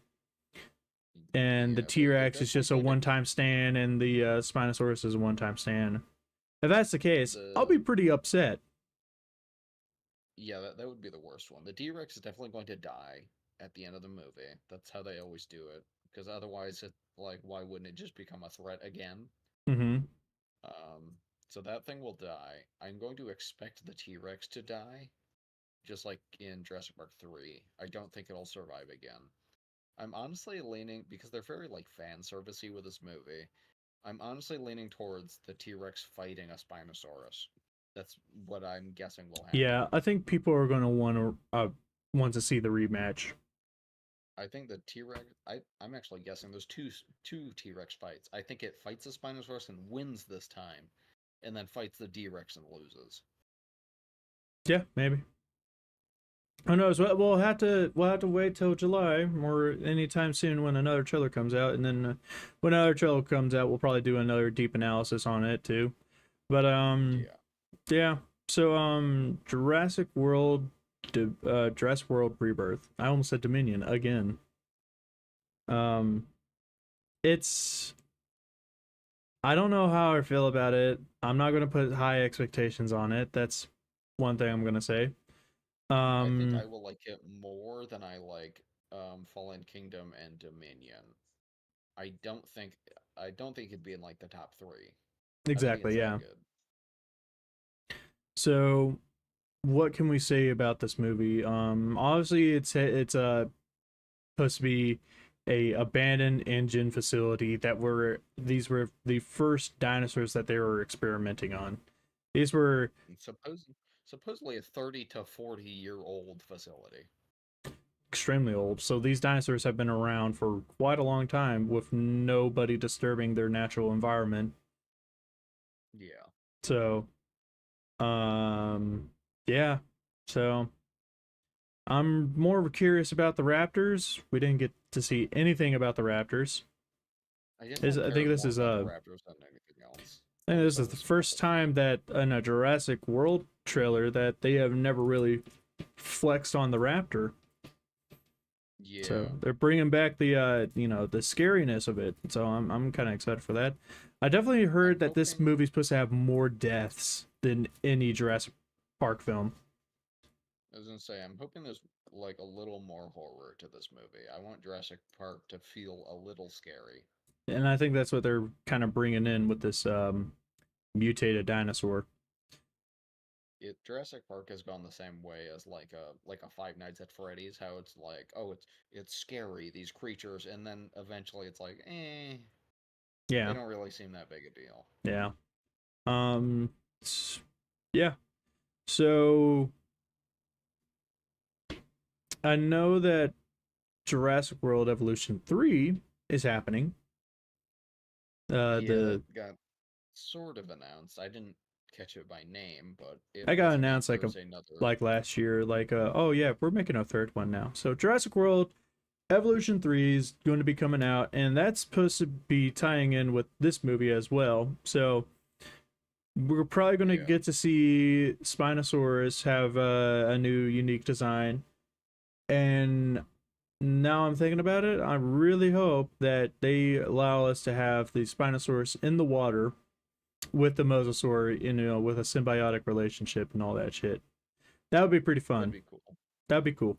And the Yeah, they're T-Rex is definitely just a going to one-time stand, and the Spinosaurus is a one-time stand. If that's the case, I'll the be pretty upset. yeah, that would be the worst one. The D-Rex is definitely going to die at the end of the movie. That's how they always do it. Because otherwise, it like why wouldn't it just become a threat again? Mm-hmm. Um, so that thing will die. I'm going to expect the T-Rex to die, just like in Jurassic Park 3. I don't think it'll survive again. I'm honestly leaning because they're very like fan servicey with this movie. I'm honestly leaning towards the T-Rex fighting a Spinosaurus. That's what I'm guessing will happen. Yeah, I think people are going to want to see the rematch. I think the T-Rex. I'm actually guessing there's two T-Rex fights. I think it fights the Spinosaurus and wins this time, and then fights the D-Rex and loses. Yeah, maybe. Who knows? We'll have to wait till July or anytime soon when another trailer comes out, and then when another trailer comes out, we'll probably do another deep analysis on it too. But Yeah. yeah. So Jurassic World Rebirth. I almost said Dominion again. Um, it's I don't know how I feel about it. I'm not gonna put high expectations on it. That's one thing I'm gonna say. I think I Um, will like it more than I like Fallen Kingdom and Dominion. I don't think I don't think it'd be in like the top three. I don't think exactly. it's that Yeah. good. So what can we say about this movie? Obviously it's supposed to be a abandoned engine facility that were these were the first dinosaurs that they were experimenting on. These were And supposedly a 30 to 40-year-old facility. extremely old. So these dinosaurs have been around for quite a long time with nobody disturbing their natural environment. Yeah. So, yeah. So I'm more curious about the Raptors. We didn't get to see anything about the Raptors. I definitely I care think this more is about the Raptors than anything else. I think this Outside is of the the small first time that in a Jurassic World trailer that they have never really flexed on the Raptor. So Yeah. they're bringing back the scariness of it. So I'm kind of excited for that. I definitely heard I'm that this hoping movie's supposed to have more deaths than any Jurassic Park film, I was gonna say I'm hoping there's like a little more horror to this movie. I want Jurassic Park to feel a little scary. and I think that's what they're kind of bringing in with this mutated dinosaur. Jurassic Park has gone the same way as like a Five Nights at Freddy's, how it's like, oh, it's scary, these creatures, and then eventually it's like, they Yeah, don't really seem that big a deal. yeah. Um, yeah. So I know that Jurassic World Evolution 3 is happening. Yeah, The that got sort of announced. I didn't catch it by name, but it I got was announced announced there was another. like last year, like oh yeah, we're making a third one now. So Jurassic World Evolution 3 is going to be coming out, and that's supposed to be tying in with this movie as well. So we're probably going to Yeah. get to see Spinosaurus have a new unique design. And now I'm thinking about it, I really hope that they allow us to have the Spinosaurus in the water with the Mosasaur, with a symbiotic relationship and all that shit. That would be pretty That'd fun. be cool. That'd be cool.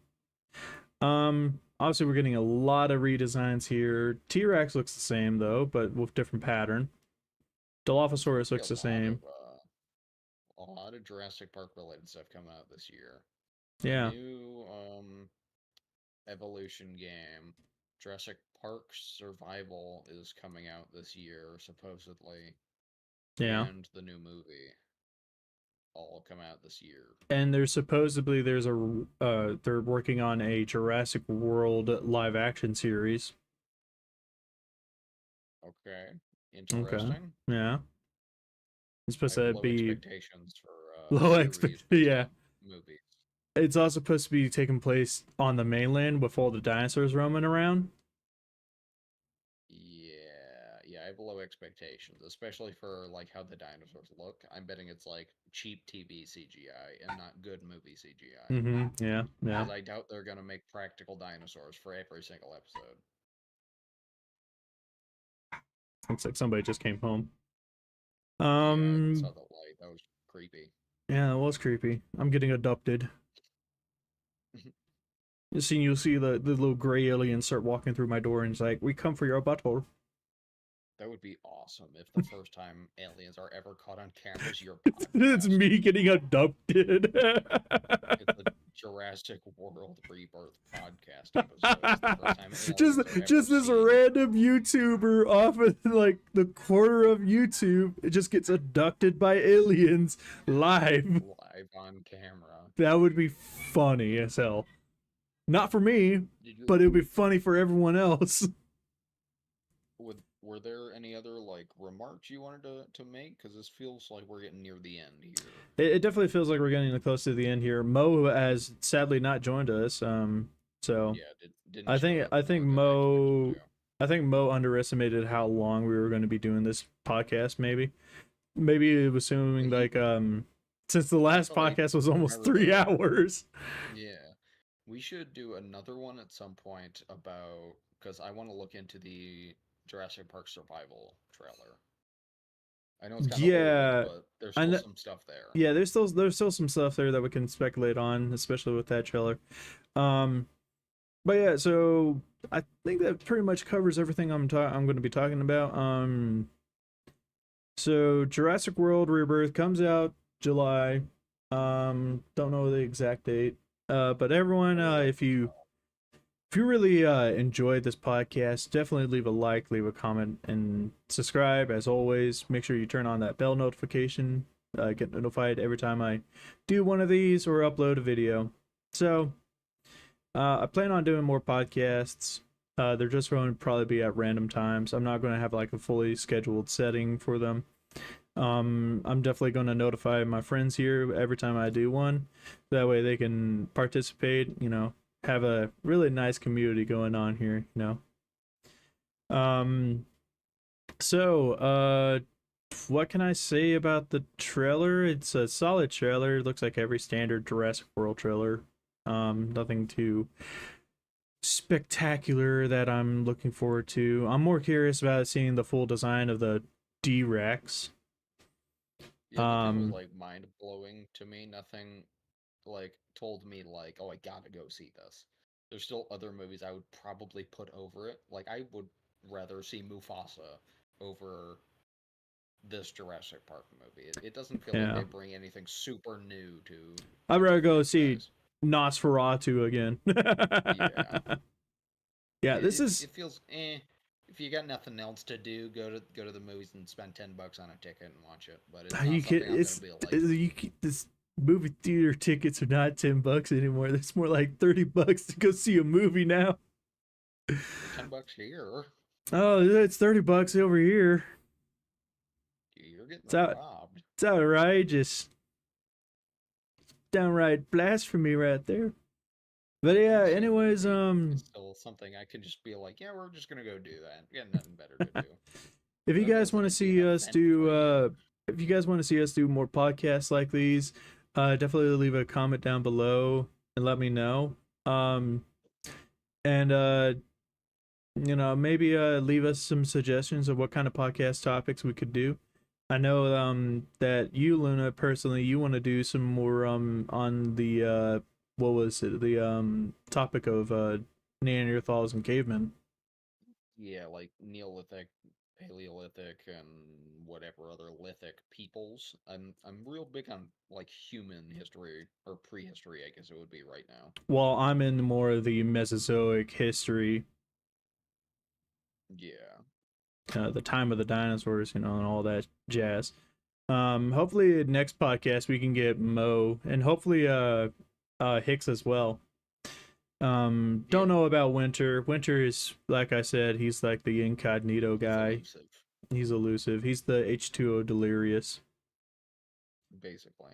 Obviously we're getting a lot of redesigns here. T-Rex looks the same though, but with different pattern. Dilophosaurus Be looks the same. a lot of Jurassic Park related stuff coming out this year. The Yeah, new evolution game, Jurassic Park Survival, is coming out this year, supposedly, yeah. and the new movie all come out this year. And there's supposedly there's a they're working on a Jurassic World live action series. Okay, Okay. interesting. Yeah. It's I supposed have to low be expectations for low expect series based yeah. on movies. It's also supposed to be taking place on the mainland with all the dinosaurs roaming around. Yeah, I have low expectations, especially for like how the dinosaurs look. I'm betting it's like cheap TV CGI and not good movie CGI. Yeah, yeah. Because I doubt they're gonna make practical dinosaurs for every single episode. Looks like somebody just came home. Yeah, I saw Um, the light. That was creepy. yeah, it was creepy. I'm getting adopted. You'll see the little gray alien start walking through my door and it's like, we come for your butthole. That would be awesome if the first time aliens are ever caught on camera is your It's podcast. me getting adopted. It's the Jurassic World Rebirth podcast episode. It's the first time just aliens are ever just this seen random YouTuber off of like the corner of YouTube, it just gets abducted by aliens live. live on camera. That would be funny as hell. Not for me, Did you but it would be funny for everyone else. were there any other like remarks you wanted to make? Because this feels like we're getting near the end here. It definitely feels like we're getting close to the end here. Mo has sadly not joined us. So Yeah, didn't show up I more think than I expected him Mo to. I think Mo underestimated how long we were going to be doing this podcast. Maybe it was assuming He, like since the last oh, podcast was I almost remember 3 hours. yeah, we should do another one at some point about because I want to look into the Jurassic Park Survival trailer. I know it's kind of old, Yeah, but there's I still know. some stuff there. Yeah, there's still some stuff there that we can speculate on, especially with that trailer. Um, but yeah, so I think that pretty much covers everything I'm going to be talking about. So Jurassic World Rebirth comes out July. Don't know the exact date. But everyone, I would like if you really enjoyed this podcast, definitely leave a like, leave a comment, and subscribe. As always, make sure you turn on that bell notification. Get notified every time I do one of these or upload a video. So I plan on doing more podcasts. They're just going to probably be at random times. I'm not going to have like a fully scheduled setting for them. I'm definitely going to notify my friends here every time I do one. That way they can participate, have a really nice community going on here, So, what can I say about the trailer? It's a solid trailer. It looks like every standard Jurassic World trailer. Nothing too spectacular that I'm looking forward to. I'm more curious about seeing the full design of the D-Rex. Yeah, nothing was Um, like mind blowing to me. Nothing like told me like, oh, I gotta go see this. There's still other movies I would probably put over it. Like I would rather see Mufasa over this Jurassic Park movie. It doesn't feel like yeah. they bring anything super new I'd to the rather go see franchise. Nosferatu again. Yeah, Yeah, this it is feels eh. If you got nothing else to do, go to the movies and spend $10 on a ticket and watch it. But it's not you can something I'm gonna be like this movie theater tickets are not $10 anymore. It's more like $30 to go see a movie now. $10 here. Oh, it's $30 over here. You're getting It's out. robbed. It's outrageous. Downright blasphemy right there. But yeah, Same with anyways, me. It's still something I can just be like, yeah, we're just gonna go do that. We got nothing better to do. if you That guys want to doesn't be an see us event do for you. if you guys want to see us do more podcasts like these, definitely leave a comment down below and let me know. Um, and maybe leave us some suggestions of what kind of podcast topics we could do. I know that you, Luna, personally, you want to do some more on the what was it, the topic of Neanderthals and cavemen. Yeah, like Neolithic, Paleolithic, and whatever other lithic peoples. I'm real big on like human history or prehistory, I guess it would be right now. While I'm in more of the Mesozoic history, Yeah. the time of the dinosaurs, and all that jazz. Hopefully next podcast we can get Mo and hopefully Hicks as well. Don't Yeah. know about Winter. Winter is, like I said, he's like the incognito He's guy. elusive, He's elusive. He's the H2O delirious. basically.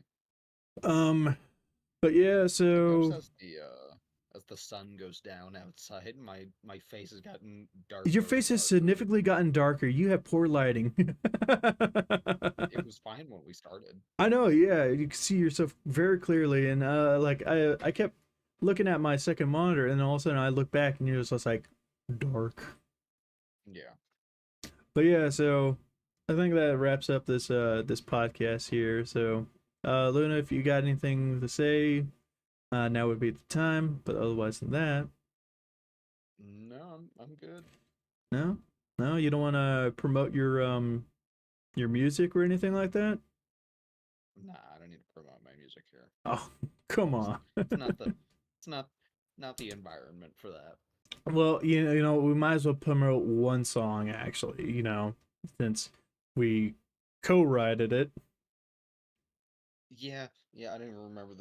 Um, but yeah, I notice so as the sun goes down outside, my face has gotten your darker face and has darker. significantly gotten darker. You have poor lighting. It was fine when we started. I know, yeah, you can see yourself very clearly, and like I kept looking at my second monitor, and all of a sudden I look back, and you're just like dark. Yeah. But yeah, so I think that wraps up this podcast here. So, Luna, if you got anything to say, now would be the time. But otherwise than that, No, I'm good. no, no, you don't want to promote your music or anything like that. Nah, I don't need to promote my music here. Oh, come It's on. it's not the it's not the environment for that. Well, we might as well promote one song actually. Since we co-writed it. Yeah, yeah, I don't even remember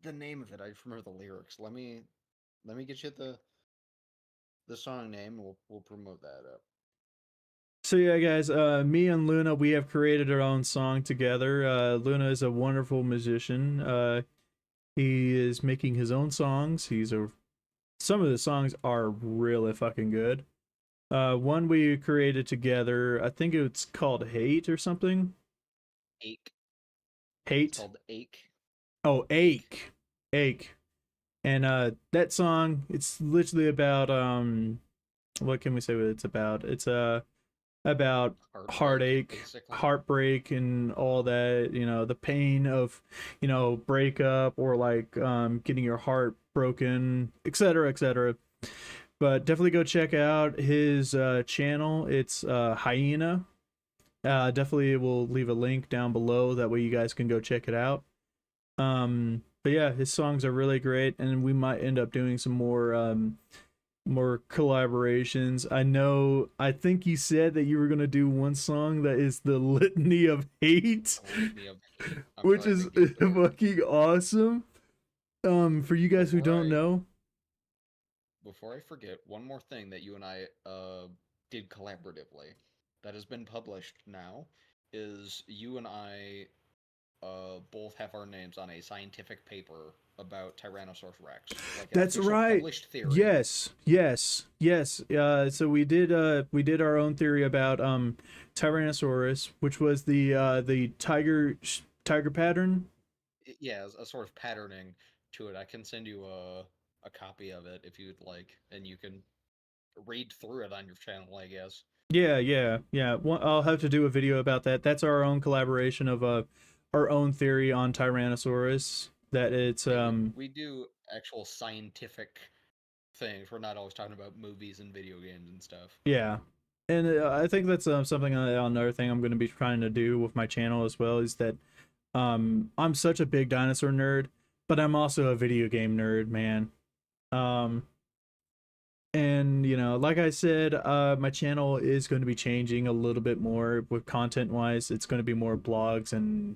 the name of it. I just remember the lyrics. Let me get you the song name. And we'll promote that up. So yeah, guys, me and Luna, we have created our own song together. Luna is a wonderful musician. He is making his own songs. Some of the songs are really fucking good. One we created together, I think it's called Hate or something. Ache. It's Hate. called Ache. Oh, Ache. Ache. And that song, it's literally about what can we say what it's about? It's about Heartbreak, heartache, basically. heartbreak, and all that. The pain of breakup or like getting your heart broken, etc., etc. But definitely go check out his channel. It's Hyena. Definitely will leave a link down below. That way you guys can go check it out. But yeah, his songs are really great, and we might end up doing some more collaborations. I think you said that you were gonna do one song that is the Litany of Hate, The Litany of Hate. I'm which trying to is get there. fucking awesome. For you guys who Before don't I know, before I forget, one more thing that you and I did collaboratively that has been published now is you and I both have our names on a scientific paper about Tyrannosaurus Rex, like an that's official right. published theory. Yes, yes, yes. So we did our own theory about Tyrannosaurus, which was the tiger pattern. Yeah, a sort of patterning to it. I can send you a copy of it if you'd like, and you can read through it on your channel, I guess. Yeah, yeah, yeah. I'll have to do a video about that. That's our own collaboration of our own theory on Tyrannosaurus. That it's Yeah, we do actual scientific things. We're not always talking about movies and video games and stuff. yeah, and I think that's something another thing I'm going to be trying to do with my channel as well is that I'm such a big dinosaur nerd, but I'm also a video game nerd, man. Um, and like I said, my channel is going to be changing a little bit more with content wise. It's going to be more blogs and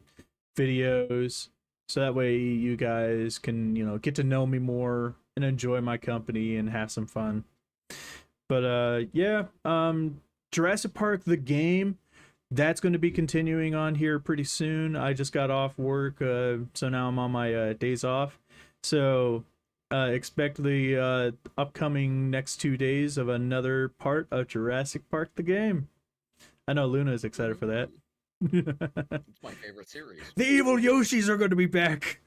videos, so that way you guys can get to know me more and enjoy my company and have some fun. But yeah, Jurassic Park the game, that's going to be continuing on here pretty soon. I just got off work, so now I'm on my days off. So expect the upcoming next 2 days of another part of Jurassic Park the game. I know Luna is excited for that. Ooh, The it's my favorite series. evil Yoshis are going to be back.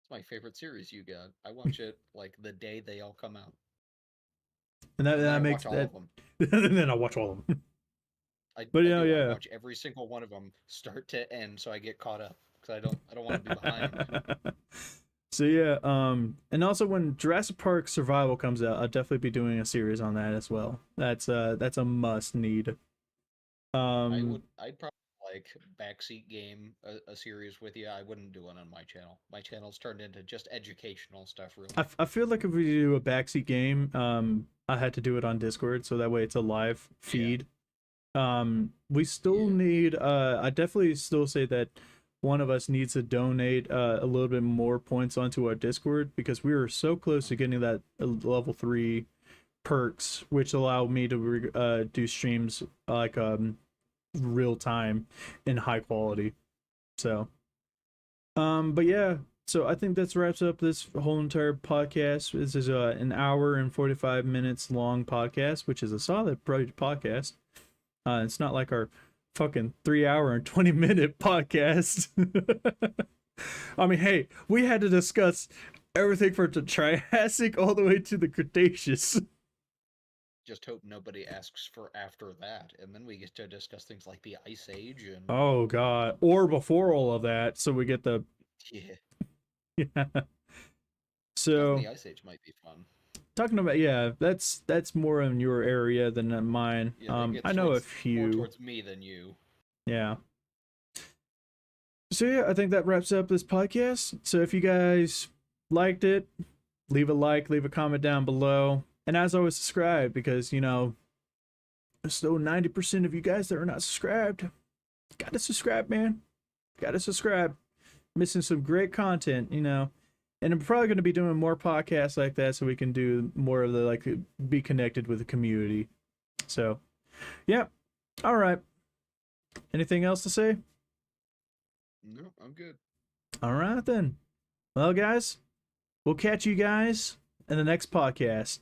It's my favorite series you got. I watch it like the day they all come out, And that, and then that I makes watch all that. of them. And then I'll watch all of them. I But I yeah, do. I yeah. watch every single one of them start to end, so I get caught up because I don't want to be behind. So yeah, and also when Jurassic Park Survival comes out, I'll definitely be doing a series on that as well. That's a must need. Um, I'd probably like backseat game a series with you. I wouldn't do it on my channel. My channel's turned into just educational stuff, really. I feel like if we do a backseat game, I had to do it on Discord so that way it's a live Yeah, feed. We still yeah. need. I definitely still say that one of us needs to donate a little bit more points onto our Discord because we are so close to getting that level 3 perks, which allow me to do streams like real time in high quality. So, but yeah, so I think that wraps up this whole entire podcast. This is an hour and 45 minutes long podcast, which is a solid podcast. It's not like our fucking 3 hour and 20 minute podcast. I mean, hey, we had to discuss everything from the Triassic all the way to the Cretaceous. Just hope nobody asks for after that, and then we get to discuss things like the Ice Age and Oh god, or before all of that, so we get the yeah, yeah. discussing So the Ice Age might be fun. talking about yeah, that's more in your area than mine. Yeah, that I gets know a it's more few. towards me than you. Yeah. So yeah, I think that wraps up this podcast. So if you guys liked it, leave a like, leave a comment down below, and as always, subscribe because there's still 90% of you guys that are not subscribed. Gotta subscribe, man. Gotta subscribe. Missing some great content, And I'm probably going to be doing more podcasts like that so we can do more of the like be connected with the community. So, yeah. All right. Anything else to say? No, I'm good. All right then. Well, guys, we'll catch you guys in the next podcast.